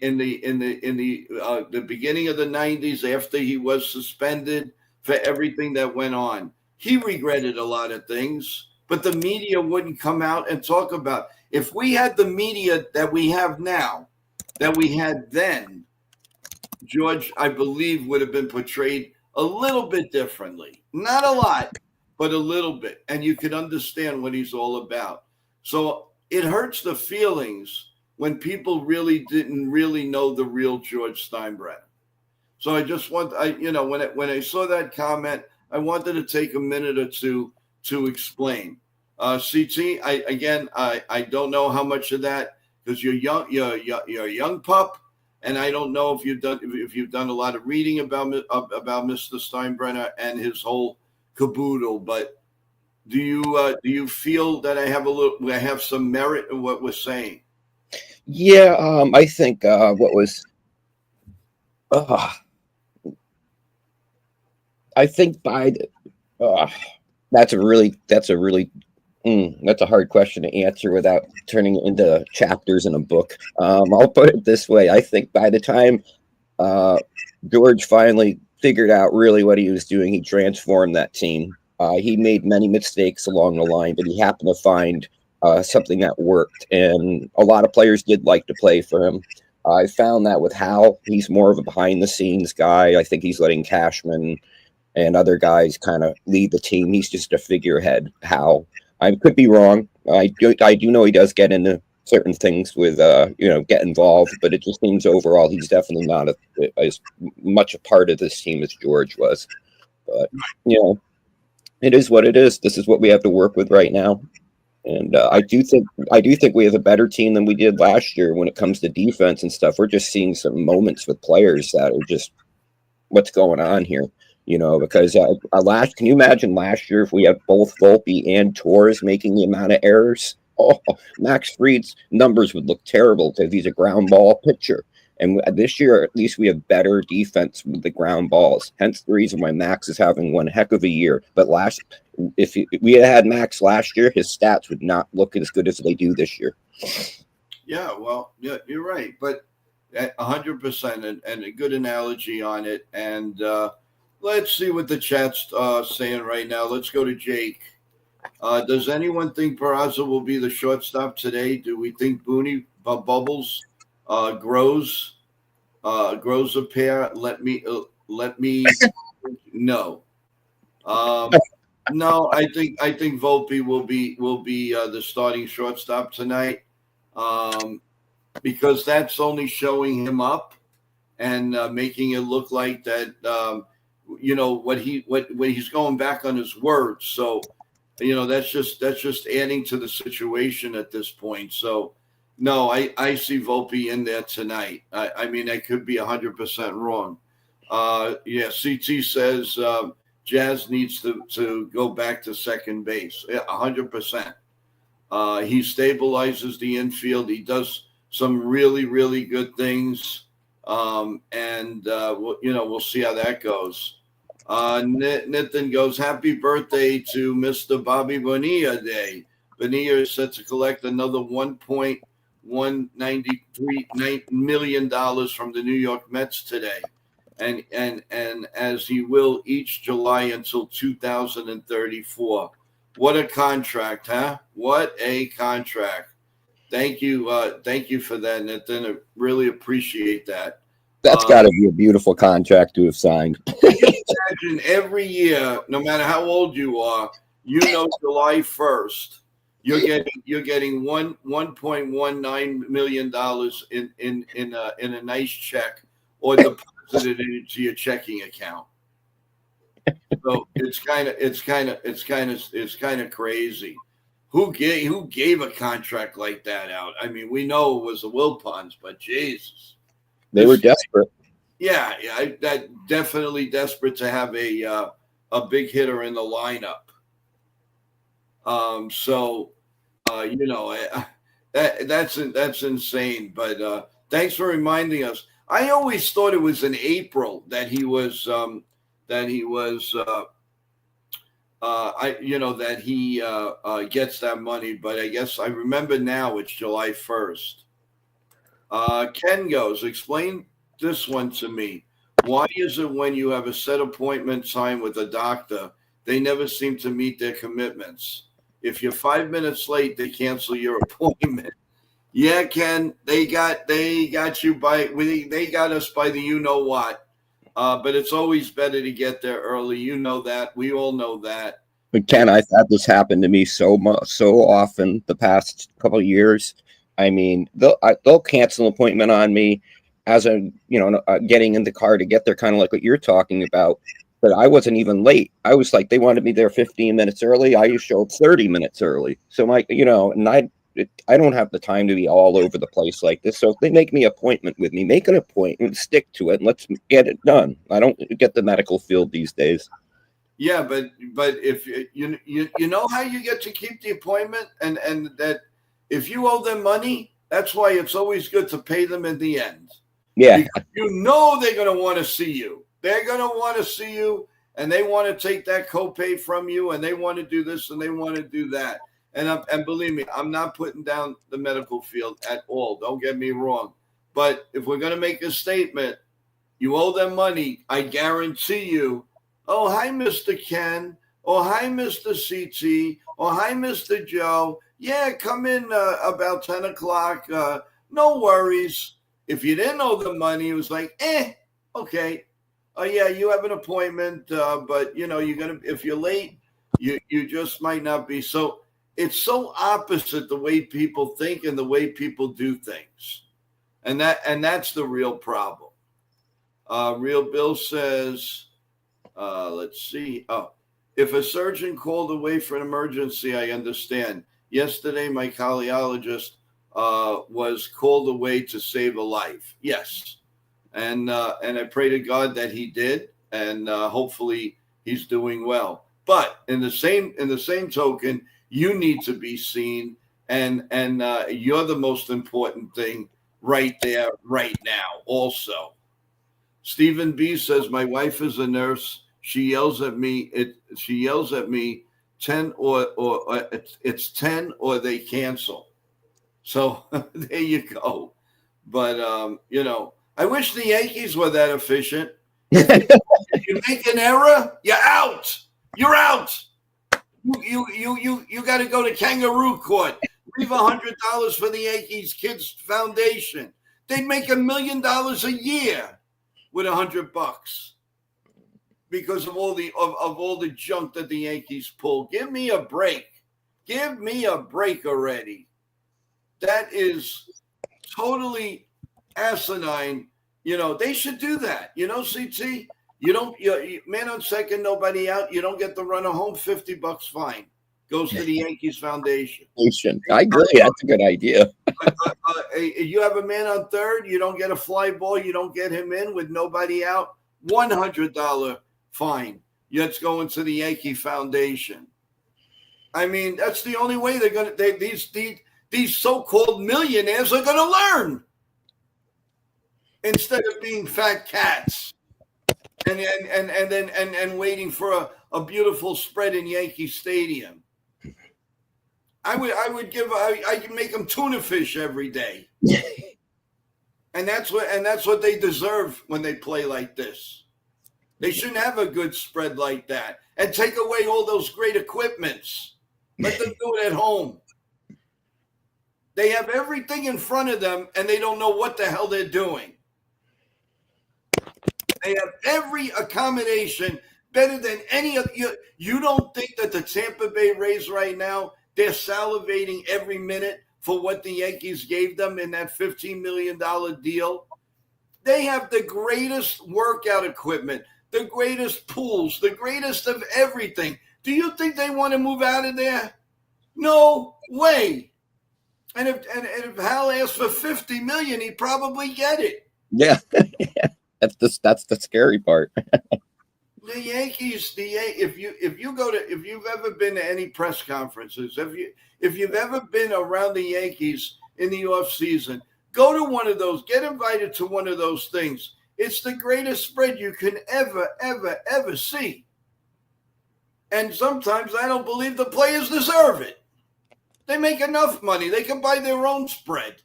S1: beginning of the 90s, after he was suspended for everything that went on, he regretted a lot of things, but the media wouldn't come out and talk about. If we had the media that we have now, that we had then, George, I believe, would have been portrayed a little bit differently. Not a lot, but a little bit. And you can understand what he's all about. So it hurts the feelings when people really didn't really know the real George Steinbrenner. So I just when I saw that comment, I wanted to take a minute or two to explain. CT, I don't know how much of that, because you're a young pup. And I don't know if you've done a lot of reading about Mr. Steinbrenner and his whole caboodle. But do you feel that I have some merit in what we're saying?
S3: Yeah, I think what was I think by the, that's a really that's a hard question to answer without turning it into chapters in a book. I'll put it this way: I think by the time George finally figured out really what he was doing, he transformed that team. He made many mistakes along the line, but he happened to find something that worked, and a lot of players did like to play for him. I found that with Hal, he's more of a behind-the-scenes guy. I think he's letting Cashman and other guys kind of lead the team. He's just a figurehead. Hal, I could be wrong. I do know he does get into certain things with get involved, but it just seems overall he's definitely not as much a part of this team as George was. But it is what it is. This is what we have to work with right now. And I do think we have a better team than we did last year when it comes to defense and stuff. We're just seeing some moments with players that are just what's going on here, because can you imagine last year if we had both Volpe and Torres making the amount of errors? Oh, Max Fried's numbers would look terrible because he's a ground ball pitcher. And this year, at least we have better defense with the ground balls. Hence the reason why Max is having one heck of a year. But if we had Max last year, his stats would not look as good as they do this year.
S1: Yeah, well, yeah, you're right. But 100% and a good analogy on it. And let's see what the chat's saying right now. Let's go to Jake. Does anyone think Peraza will be the shortstop today? Do we think Booney Bubbles grows a pair? Let me no. No, I think Volpe will be the starting shortstop tonight, because that's only showing him up and making it look like that. What he's going back on his words. So That's just adding to the situation at this point. So, no, I see Volpe in there tonight. I mean, I could be 100% wrong. Yeah, CT says Jazz needs to go back to second base. Yeah, 100%. He stabilizes the infield. He does some really, really good things. And we'll see how that goes. Nitin goes, happy birthday to Mr. Bobby Bonilla Day. Bonilla is set to collect another $1.193 million from the New York Mets today. And as he will each July until 2034. What a contract, huh? What a contract. Thank you for that, Nitin. I really appreciate that.
S3: That's got to be a beautiful contract to have signed.
S1: Imagine every year, no matter how old you are, July 1st, you're getting $1.19 million in a nice check or deposited into your checking account. So it's kind of crazy. Who gave a contract like that out? I mean, we know it was the Wilpons, but Jesus,
S3: they were desperate.
S1: Yeah, that definitely desperate to have a big hitter in the lineup. That's insane. But thanks for reminding us. I always thought it was in April that he was that he gets that money. But I guess I remember now it's July 1st. Ken goes, explain this one to me. Why is it when you have a set appointment time with a doctor, they never seem to meet their commitments? If you're 5 minutes late, they cancel your appointment. Yeah, Ken, they got you they got us by the you know what. But it's always better to get there early. You know that. We all know that.
S3: But Ken, I've had this happen to me so often the past couple of years. I mean, they'll cancel an appointment on me as getting in the car to get there, kind of like what you're talking about. But I wasn't even late. I was like, they wanted me there 15 minutes early. I used to show up 30 minutes early. So and I don't have the time to be all over the place like this. So if they make me an appointment with me, make an appointment, stick to it, and let's get it done. I don't get the medical field these days.
S1: Yeah, but if you know how you get to keep the appointment, and that if you owe them money, that's why it's always good to pay them in the end.
S3: Yeah,
S1: because they're going to want to see you. They're going to want to see you, and they want to take that copay from you, and they want to do this and they want to do that. And believe me, I'm not putting down the medical field at all. Don't get me wrong. But if we're going to make a statement, you owe them money, I guarantee you. Oh, hi, Mr. Ken. Oh, hi, Mr. CT. Oh, hi, Mr. Joe. Yeah, come in about 10 o'clock. No worries. If you didn't owe the money, it was like, okay. Oh, yeah, you have an appointment, but, if you're late, you just might not be. So it's so opposite the way people think and the way people do things. And that's the real problem. Real Bill says, let's see. Oh, if a surgeon called away for an emergency, I understand. Yesterday, my cardiologist was called away to save a life. Yes. And I pray to God that he did. And hopefully he's doing well. But in the same token, you need to be seen. And you're the most important thing right there, right now, also. Stephen B says, my wife is a nurse. She yells at me. She yells at me 10 or it's 10 or they cancel. So there you go. But, I wish the Yankees were that efficient. If you make an error, you're out. You're out. You got to go to kangaroo court. Leave $100 for the Yankees Kids Foundation. They'd make $1 million a year with $100 because of all the junk that the Yankees pull. Give me a break. Give me a break already. That is totally asinine. They should do that. CT, man on second, nobody out. You don't get the runner home, $50 fine. goes to the Yankees Foundation.
S3: I agree. That's a good idea.
S1: You have a man on third, you don't get a fly ball, you don't get him in with nobody out, $100 fine. That's going to the Yankee Foundation. I mean, that's the only way they're going to. These so-called millionaires are going to learn instead of being fat cats and waiting for a beautiful spread in Yankee Stadium. I can make them tuna fish every day. And that's what they deserve when they play like this. They shouldn't have a good spread like that and take away all those great equipments. Let them do it at home. They have everything in front of them and they don't know what the hell they're doing. They have every accommodation better than any of you. You don't think that the Tampa Bay Rays right now, they're salivating every minute for what the Yankees gave them in that $15 million deal? They have the greatest workout equipment, the greatest pools, the greatest of everything. Do you think they want to move out of there? No way. And if Hal asked for $50 million, he'd probably get it.
S3: Yeah. That's the scary part.
S1: The Yankees, if you've ever been to any press conferences, if you've ever been around the Yankees in the off season, go to one of those, get invited to one of those things. It's the greatest spread you can ever see. And sometimes I don't believe the players deserve it. They make enough money. They can buy their own spread.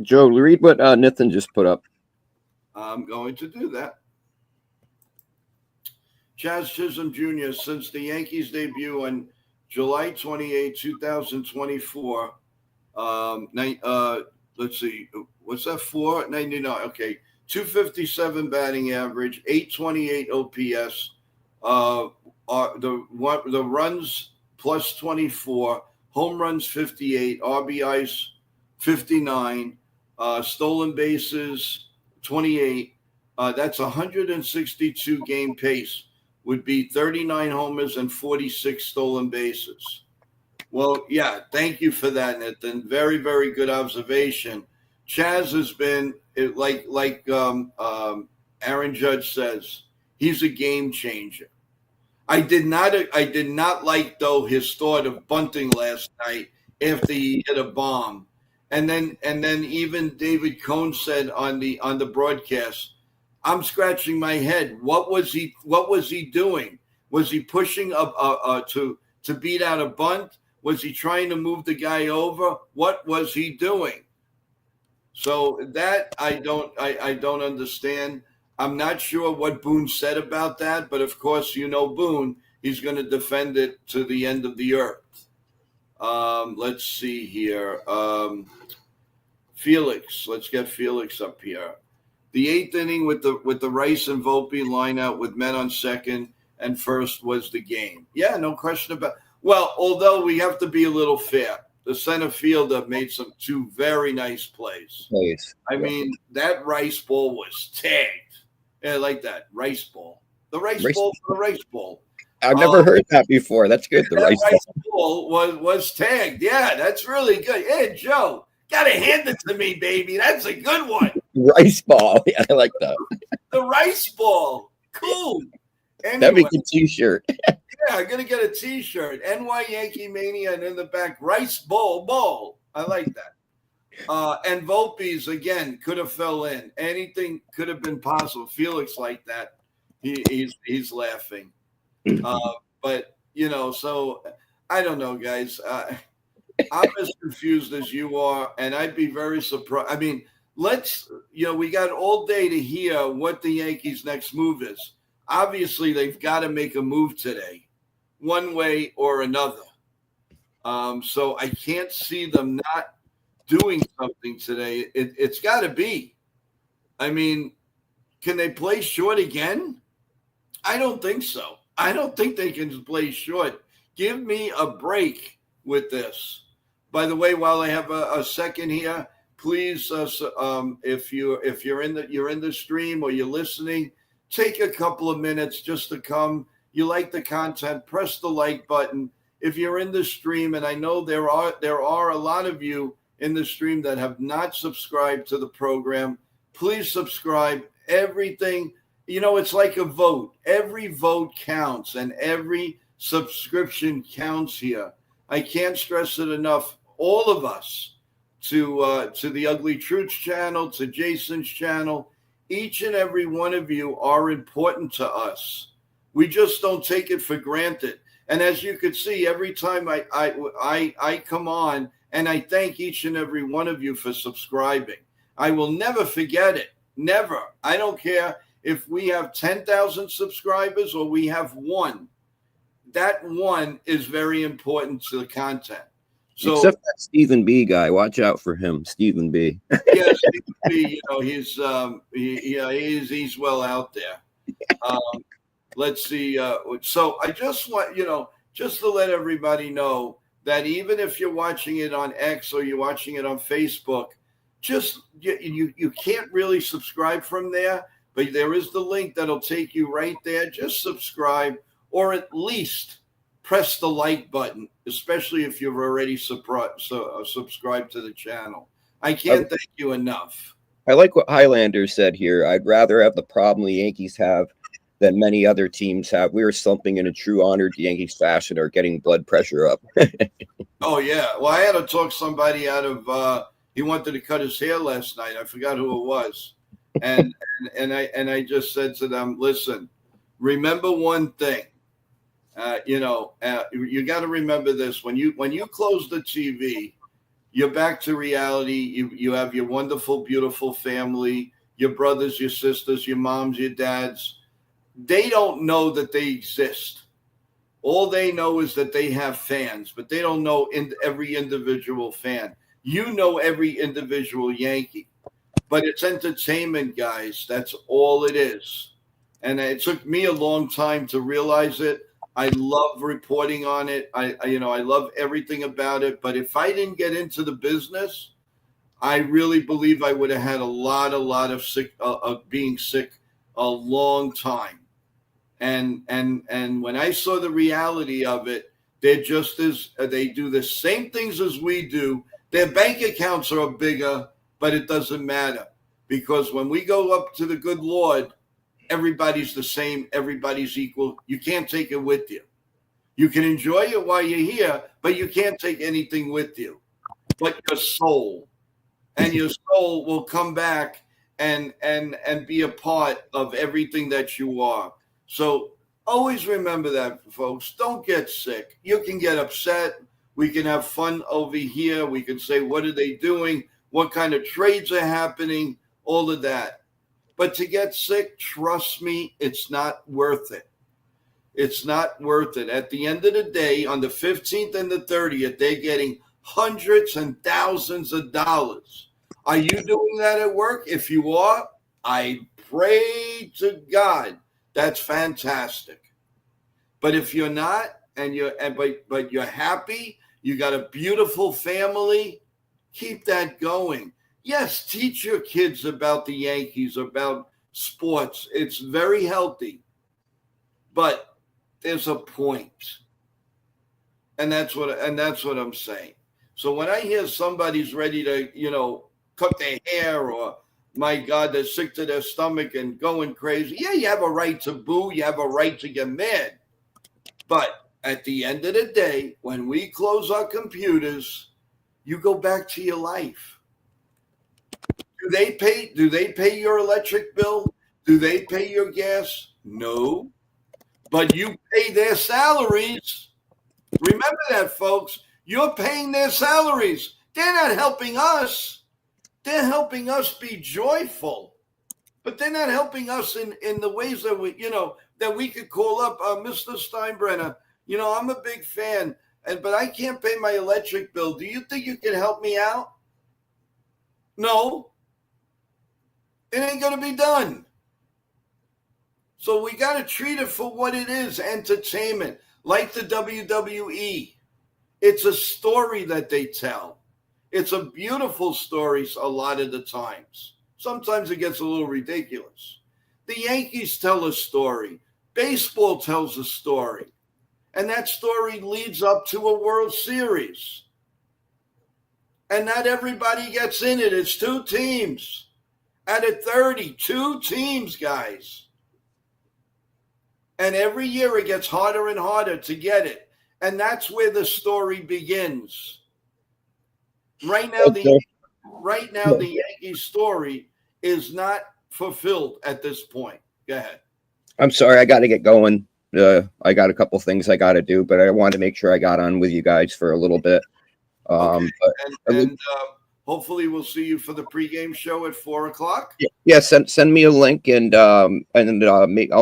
S3: Joe, read what Nathan just put up.
S1: I'm going to do that. Chaz Chisholm Jr., since the Yankees debut on July 28, 2024, let's see, what's that for? 99, okay. 257 batting average, 828 OPS, the runs plus 24, home runs 58, RBIs 59, stolen bases 28. That's 162 game pace. Would be 39 homers and 46 stolen bases. Well, yeah, thank you for that, Nathan. Very, very good observation. Chaz has been like Aaron Judge says, he's a game changer. I did not like though his thought of bunting last night after he hit a bomb, and then even David Cohn said on the broadcast, I'm scratching my head. What was he doing? Was he pushing up to beat out a bunt? Was he trying to move the guy over? What was he doing? So that I don't understand. I'm not sure what Boone said about that, but of course, Boone, he's going to defend it to the end of the earth. Let's see here. Felix, let's get Felix up here. The eighth inning with the Rice and Volpe line out with men on second and first was the game. Yeah, no question about. Well, although we have to be a little fair, the center fielder made two very nice plays. I mean, that Rice ball was tagged. Yeah, I like that Rice ball. The Rice ball for the Rice ball.
S3: I've never heard that before. That's good. The Rice
S1: ball was tagged. Yeah, that's really good. Hey, Joe, gotta hand it to me, baby. That's a good one.
S3: Rice ball. Yeah, I like that.
S1: The Rice ball. Cool. Anyway,
S3: that'd be a good t-shirt.
S1: Yeah, I'm going to get a t-shirt. NY Yankee Mania, and in the back, Rice ball. I like that. And Volpe's, again, could have fell in. Anything could have been possible. Felix like that. He's laughing. But, so I don't know, guys. I'm as confused as you are, and I'd be very surprised. I mean, we got all day to hear what the Yankees' next move is. Obviously, they've got to make a move today, one way or another. So I can't see them not doing something today. It's got to be. I mean, can they play short again? I don't think so. I don't think they can play short. Give me a break with this. By the way, while I have a second here, please, if you're in the stream or you're listening, take a couple of minutes just to come. You like the content, press the like button. if you're in the stream, and I know there are a lot of you in the stream that have not subscribed to the program, please subscribe. Everything, it's like a vote. Every vote counts, and every subscription counts here. I can't stress it enough. All of us, to the Ugly Truths channel, to Jason's channel, each and every one of you are important to us. We just don't take it for granted. And as you can see, every time I come on, and I thank each and every one of you for subscribing. I will never forget it. Never. I don't care if we have 10,000 subscribers or we have one. That one is very important to the content. So,
S3: except that Stephen B guy, watch out for him, Stephen B.
S1: Yeah, Stephen B. He's well out there. Let's see. So I just want just to let everybody know that even if you're watching it on X or you're watching it on Facebook, just you can't really subscribe from there, but there is the link that'll take you right there. Just subscribe, or at least press the like button, especially if you've already subscribed to the channel. I can't thank you enough.
S3: I like what Highlander said here. I'd rather have the problem the Yankees have than many other teams have. We are slumping in a true honored Yankees fashion, or getting blood pressure up.
S1: Oh, yeah. Well, I had to talk somebody out of he wanted to cut his hair last night. I forgot who it was. And I just said to them, listen, remember one thing. You got to remember this. When you close the TV, you're back to reality. You have your wonderful, beautiful family, your brothers, your sisters, your moms, your dads. They don't know that they exist. All they know is that they have fans, but they don't know every individual fan. You know every individual Yankee, but it's entertainment, guys. That's all it is. And it took me a long time to realize it. I love reporting on it. I love everything about it. But if I didn't get into the business, I really believe I would have had a lot of sick, being sick a long time. And when I saw the reality of it, they're just they do the same things as we do. Their bank accounts are bigger, but it doesn't matter, because when we go up to the good Lord, everybody's the same. Everybody's equal. You can't take it with you. You can enjoy it while you're here, but you can't take anything with you but your soul. And your soul will come back and be a part of everything that you are. So always remember that, folks. Don't get sick. You can get upset. We can have fun over here. We can say, what are they doing? What kind of trades are happening? All of that. But to get sick, trust me, it's not worth it. It's not worth it. At the end of the day, on the 15th and the 30th, they're getting hundreds and thousands of dollars. Are you doing that at work? If you are, I pray to God. That's fantastic. But if you're not, but you're happy, you got a beautiful family, keep that going. Yes, teach your kids about the Yankees, about sports. It's very healthy, but there's a point, and that's what I'm saying. So when I hear somebody's ready to, cut their hair, or my God, they're sick to their stomach and going crazy, yeah, you have a right to boo, you have a right to get mad, but at the end of the day, when we close our computers, you go back to your life. Do they pay your electric bill? Do they pay your gas? No. But you pay their salaries. Remember that, folks. You're paying their salaries. They're not helping us. They're helping us be joyful. But they're not helping us in the ways that that we could call up Mr. Steinbrenner. I'm a big fan, but I can't pay my electric bill. Do you think you can help me out? No. It ain't going to be done. So we got to treat it for what it is, entertainment, like the WWE. It's a story that they tell. It's a beautiful story a lot of the times. Sometimes it gets a little ridiculous. The Yankees tell a story. Baseball tells a story. And that story leads up to a World Series. And not everybody gets in it. It's 2 teams out of 30. 2 teams, guys. And every year it gets harder and harder to get it. And that's where the story begins. Right now, the Yankees story is not fulfilled at this point. Go ahead.
S3: I'm sorry, I got to get going. I got a couple things I got to do, but I wanted to make sure I got on with you guys for a little bit.
S1: Okay. And hopefully we'll see you for the pregame show at 4:00.
S3: Yeah, send me a link, and I'll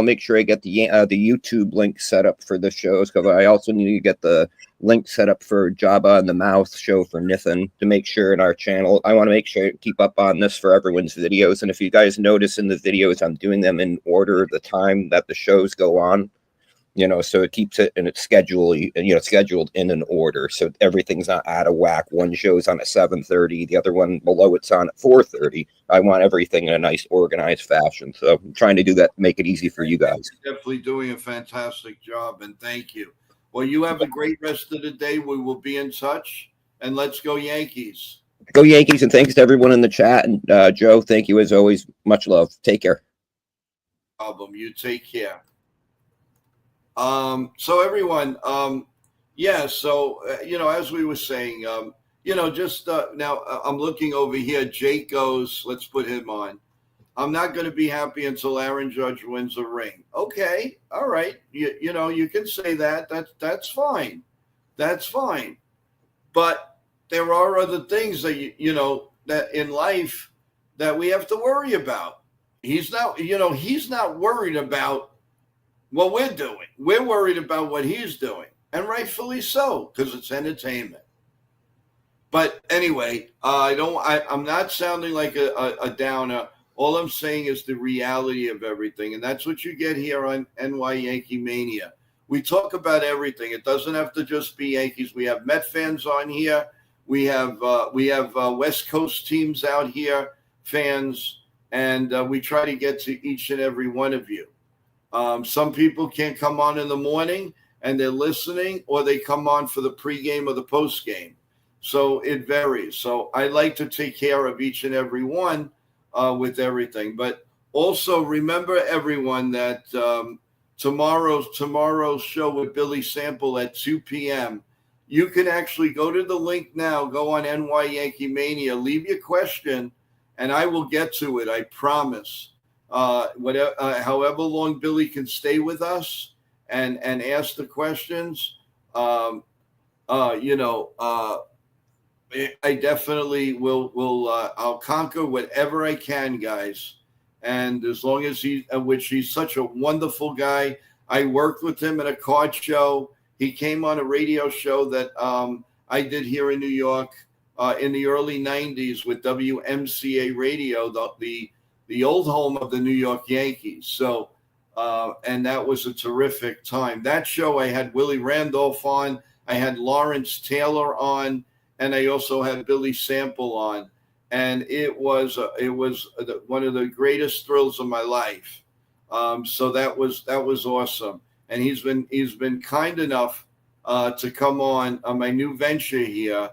S3: make sure I get the YouTube link set up for the shows, because I also need to get the link set up for Jabba and the Mouth show for Nithin to make sure in our channel. I want to make sure I keep up on this for everyone's videos, and if you guys notice in the videos, I'm doing them in order of the time that the shows go on. So it keeps it, and it's scheduled in an order, so everything's not out of whack. One show's on at 7:30, the other one below it's on at 4:30. I want everything in a nice, organized fashion. So I'm trying to do that, make it easy for you guys.
S1: You're definitely doing a fantastic job, and thank you. Well, you have a great rest of the day. We will be in touch, and let's go Yankees.
S3: Go Yankees, and thanks to everyone in the chat. And Joe, thank you as always. Much love. Take care.
S1: No problem. You take care. So everyone, as we were saying, now I'm looking over here. Jake goes, let's put him on. I'm not going to be happy until Aaron Judge wins a ring. Okay. All right. You can say that. That's fine. That's fine. But there are other things that, that in life that we have to worry about. He's not worried about what we're doing. We're worried about what he's doing, and rightfully so, because it's entertainment. But anyway, I'm not sounding like a downer. All I'm saying is the reality of everything, and that's what you get here on NY Yankee Mania. We talk about everything. It doesn't have to just be Yankees. We have Met fans on here. We have West Coast teams out here, fans, and we try to get to each and every one of you. Some people can't come on in the morning and they're listening, or they come on for the pregame or the postgame. So it varies. So I like to take care of each and every one with everything. But also remember, everyone, that tomorrow's show with Billy Sample at 2 p.m. You can actually go to the link now, go on NY Yankee Mania, leave your question, and I will get to it. I promise. However long Billy can stay with us and ask the questions, I definitely will. I'll conquer whatever I can, guys. And as long as he's such a wonderful guy. I worked with him at a card show. He came on a radio show that I did here in New York in the early 90s with WMCA Radio, the old home of the New York Yankees. So, and that was a terrific time. That show, I had Willie Randolph on, I had Lawrence Taylor on, and I also had Billy Sample on. And it was one of the greatest thrills of my life. So that was awesome. And he's been kind enough to come on my new venture here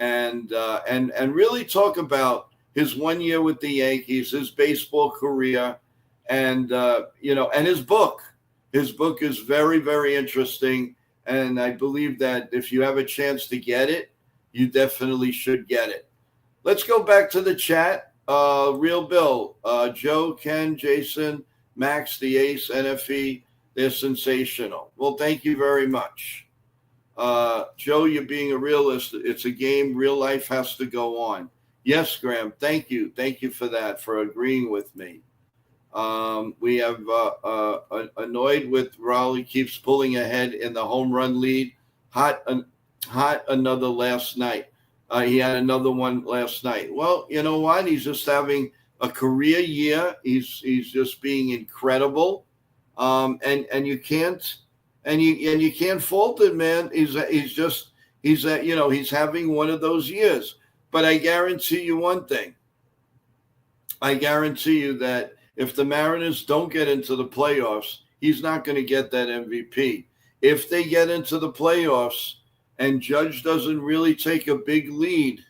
S1: and really talk about his 1 year with the Yankees, his baseball career, and and his book. His book is very, very interesting, and I believe that if you have a chance to get it, you definitely should get it. Let's go back to the chat. Real Bill, Joe, Ken, Jason, Max, the Ace, NFE, they're sensational. Well, thank you very much. Joe, you're being a realist. It's a game. Real life has to go on. Yes, Graham. Thank you. Thank you for that, for agreeing with me. We have annoyed with Raleigh keeps pulling ahead in the home run lead. Hot another last night. He had another one last night. Well, you know what? He's just having a career year. He's just being incredible. And you can't fault it, man. He's having one of those years. But I guarantee you one thing. I guarantee you that if the Mariners don't get into the playoffs, he's not going to get that MVP. if they get into the playoffs and Judge doesn't really take a big lead,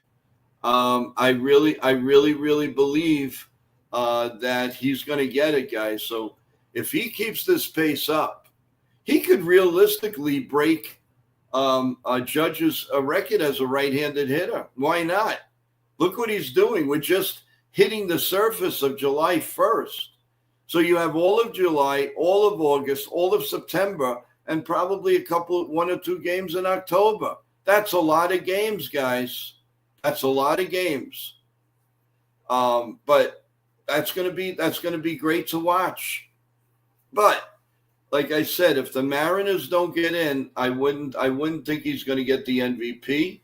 S1: I really believe that he's going to get it, guys. So if he keeps this pace up, he could realistically break Judge's record as a right-handed hitter. Why not? Look what he's doing. We're just hitting the surface of July 1st. So you have all of July, all of August, all of September, and probably one or two games in October. That's a lot of games, guys. That's a lot of games. But that's going to be great to watch. But like I said, if the Mariners don't get in, I wouldn't think he's going to get the MVP.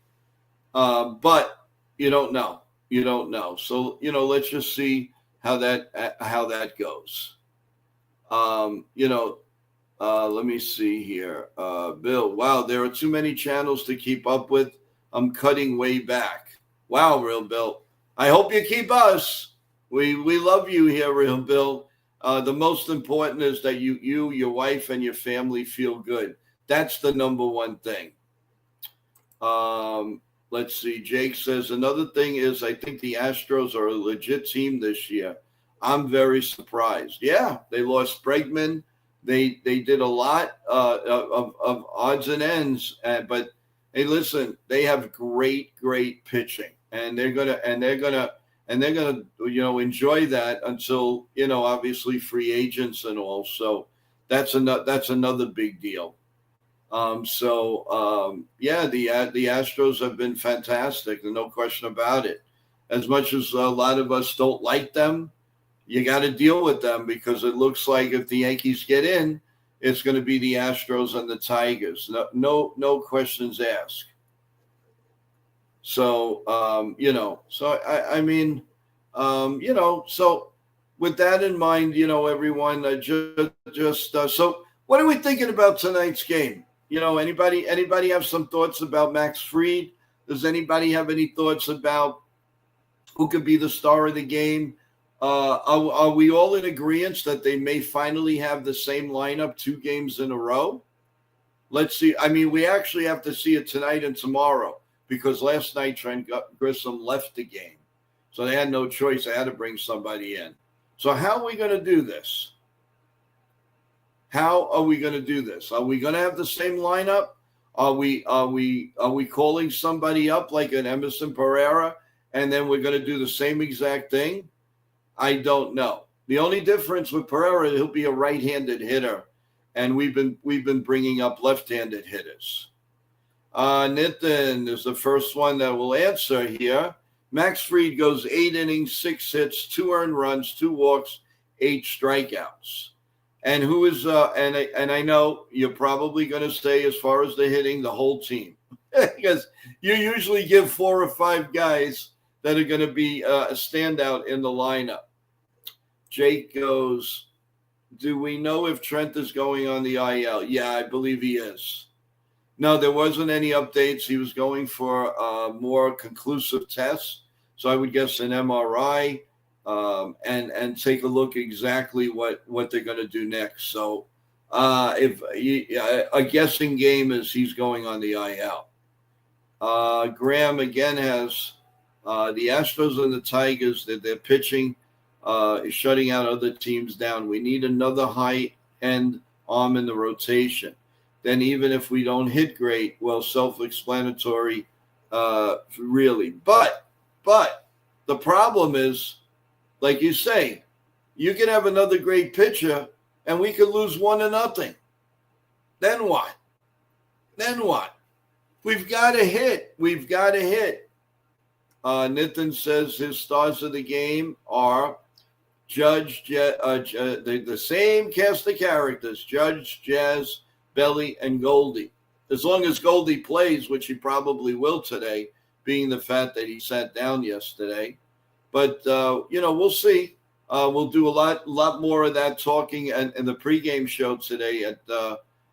S1: But you don't know. You don't know. So, let's just see how that goes. Let me see here. Bill, wow, there are too many channels to keep up with. I'm cutting way back. Wow, Real Bill. I hope you keep us. We love you here, Real Bill. The most important is that you, your wife, and your family feel good. That's the number one thing. Let's see. Jake says, another thing is I think the Astros are a legit team this year. I'm very surprised. Yeah, they lost Bregman. They did a lot of odds and ends. But hey, listen, they have great pitching, and they're gonna enjoy that until obviously free agents and all. So that's another big deal. The Astros have been fantastic, and no question about it. As much as a lot of us don't like them, you got to deal with them because it looks like if the Yankees get in, it's going to be the Astros and the Tigers. No questions asked. So, so with that in mind, everyone, so what are we thinking about tonight's game? Anybody have some thoughts about Max Fried? Does anybody have any thoughts about who could be the star of the game? Are we all in agreement that they may finally have the same lineup 2 games in a row? Let's see. I mean, we actually have to see it tonight and tomorrow because last night Trent Grissom left the game. So they had no choice. They had to bring somebody in. So how are we going to do this? How are we going to do this? Are we going to have the same lineup? Are we calling somebody up like an Emerson Pereira and then we're going to do the same exact thing? I don't know. The only difference with Pereira, he'll be a right-handed hitter, and we've been bringing up left-handed hitters. Nitin is the first one that will answer here. Max Fried goes 8 innings, 6 hits, 2 earned runs, 2 walks, 8 strikeouts. And who is and I know you're probably going to say, as far as the hitting, the whole team, because you usually give 4 or 5 guys that are going to be a standout in the lineup. Jake goes, do we know if Trent is going on the IL? Yeah, I believe he is. No, there wasn't any updates. He was going for more conclusive tests. So I would guess an MRI and take a look exactly what they're going to do next. So a guessing game is he's going on the IL. Graham again has the Astros and the Tigers that they're pitching is shutting out other teams down. We need another high-end arm in the rotation. Then even if we don't hit great, well, self-explanatory, really. But the problem is, like you say, you can have another great pitcher and we could lose 1-0. Then what? We've got to hit. Nitin says his stars of the game are Judge, the same cast of characters, Judge, Jazz, Belly, and Goldie. As long as Goldie plays, which he probably will today, being the fact that he sat down yesterday. But, we'll see. We'll do a lot more of that talking in the pregame show today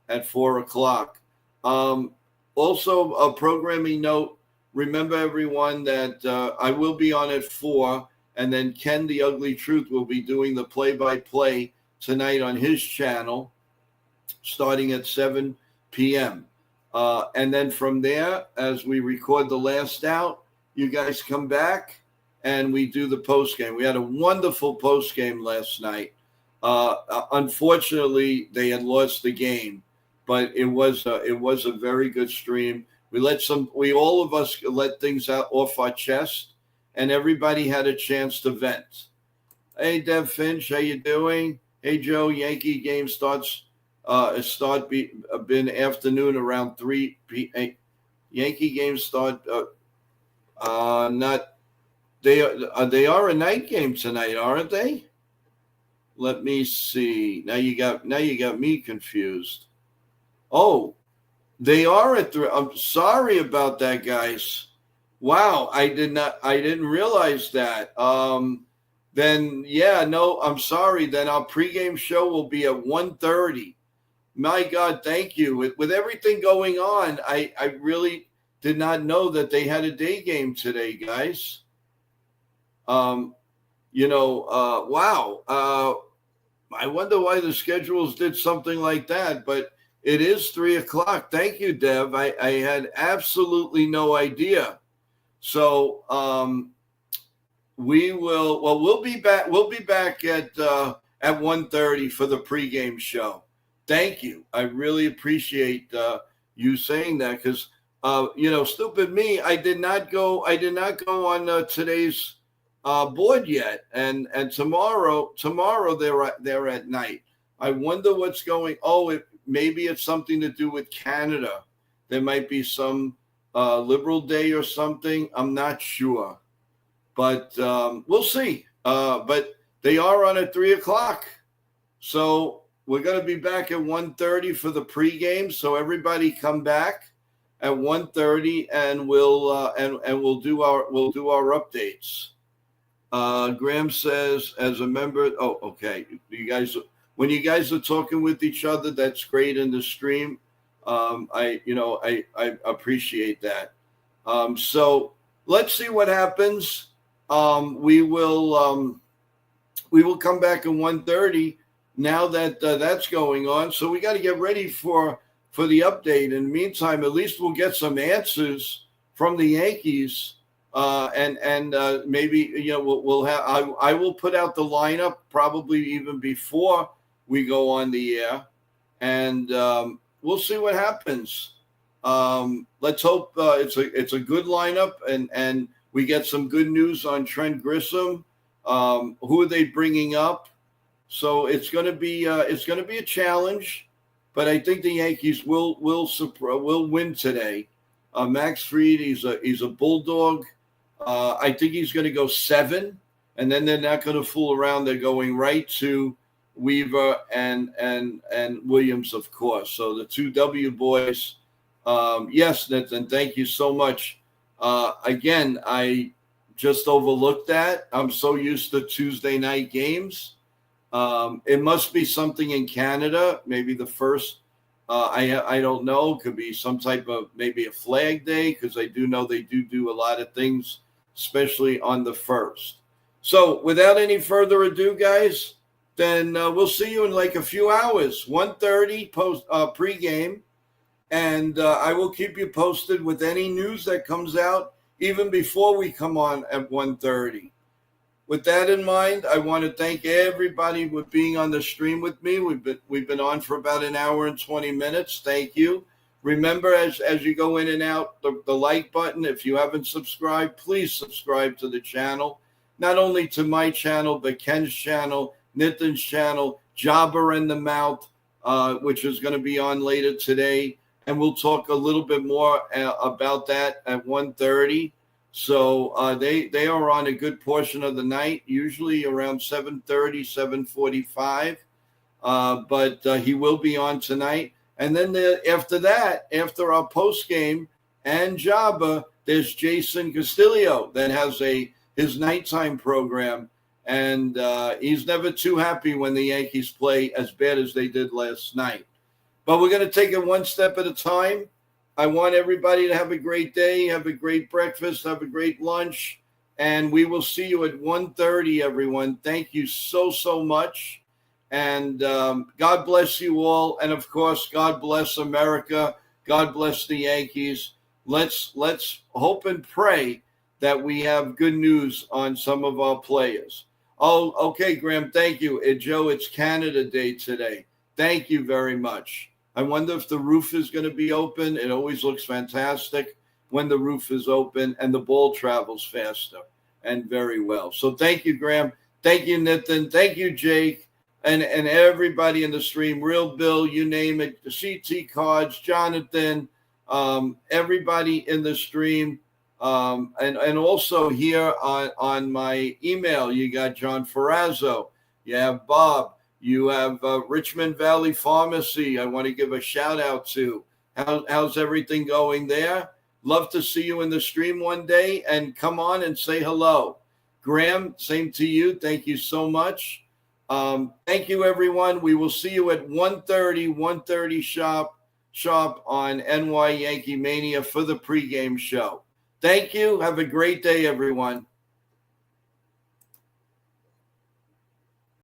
S1: at 4 o'clock. Also, a programming note, remember everyone that I will be on at 4, and then Ken the Ugly Truth will be doing the play-by-play tonight on his channel, starting at 7 p.m. And then from there, as we record the last out, you guys come back and we do the post game. We had a wonderful post game last night. Unfortunately, they had lost the game, but it was a very good stream. All of us let things out off our chest, and everybody had a chance to vent. Hey, Dev Finch, how you doing? Hey, Joe, Yankee game been afternoon around 3 p.m. Yankee games start not they are a night game tonight, aren't they? Let me see. Now you got me confused. Oh, they are at 3. I'm sorry about that, guys. Wow, I didn't realize that. Then yeah, no, I'm sorry. Then our pregame show will be at 1:30. My God, thank you. With everything going on, I really did not know that they had a day game today, guys. Wow. I wonder why the schedules did something like that, but it is 3:00. Thank you, Dev. I had absolutely no idea. So we'll be back. We'll be back at 1:30 for the pregame show. Thank you. I really appreciate you saying that because stupid me. I did not go on today's board yet, and tomorrow they're at night. I wonder what's going. Oh, maybe it's something to do with Canada. There might be some Liberal Day or something. I'm not sure, but we'll see. But they are on at 3:00, so we're going to be back at 1:30 for the pregame. So everybody come back at 1:30, and we'll do our updates. Graham says, as a member, oh, okay. When you guys are talking with each other, that's great in the stream. I appreciate that. So let's see what happens. We will come back at 1:30 now that that's going on. So we got to get ready for the update. In the meantime, at least we'll get some answers from the Yankees. And maybe we'll have. I will put out the lineup probably even before we go on the air, and we'll see what happens. Let's hope it's a good lineup, and we get some good news on Trent Grisham. Who are they bringing up? So it's going to be a challenge, but I think the Yankees will win today. Max Fried, he's a bulldog. I think he's going to go 7, and then they're not going to fool around. They're going right to Weaver and Williams, of course. So the 2 W boys. Yes, Nathan, thank you so much. Again, I just overlooked that. I'm so used to Tuesday night games. It must be something in Canada. Maybe the first. I don't know. Could be some type of maybe a flag day because I do know they do a lot of things, especially on the 1st. So without any further ado, guys, then we'll see you in like a few hours, 1:30 pregame, and I will keep you posted with any news that comes out even before we come on at 1:30. With that in mind, I want to thank everybody for being on the stream with me. We've been on for about an hour and 20 minutes. Thank you. Remember, as you go in and out, the like button. If you haven't subscribed, please subscribe to the channel. Not only to my channel, but Ken's channel, Nitin's channel, Jabber in the Mouth, which is going to be on later today. And we'll talk a little bit more about that at 1:30. So they are on a good portion of the night, usually around 7:30, 7:45. But he will be on tonight. And then after that, after our post game and Jabba, there's Jason Castillo that has his nighttime program. And he's never too happy when the Yankees play as bad as they did last night. But we're going to take it one step at a time. I want everybody to have a great day, have a great breakfast, have a great lunch, and we will see you at 1:30, everyone. Thank you so much. And God bless you all. And of course, God bless America. God bless the Yankees. Let's hope and pray that we have good news on some of our players. Oh, okay, Graham. Thank you. Joe, it's Canada Day today. Thank you very much. I wonder if the roof is going to be open. It always looks fantastic when the roof is open and the ball travels faster and very well. So thank you, Graham. Thank you, Nathan. Thank you, Jake, and everybody in the stream. Real Bill, you name it. The CT Cards, Jonathan, everybody in the stream. And also here on my email, you got John Ferrazzo, you have Bob, you have Richmond Valley Pharmacy. I want to give a shout out to. How's everything going there? Love to see you in the stream one day, and come on and say hello. Graham, same to you. Thank you so much. Thank you, everyone. We will see you at 1:30 sharp on NY Yankee Mania for the pregame show. Thank you. Have a great day, everyone.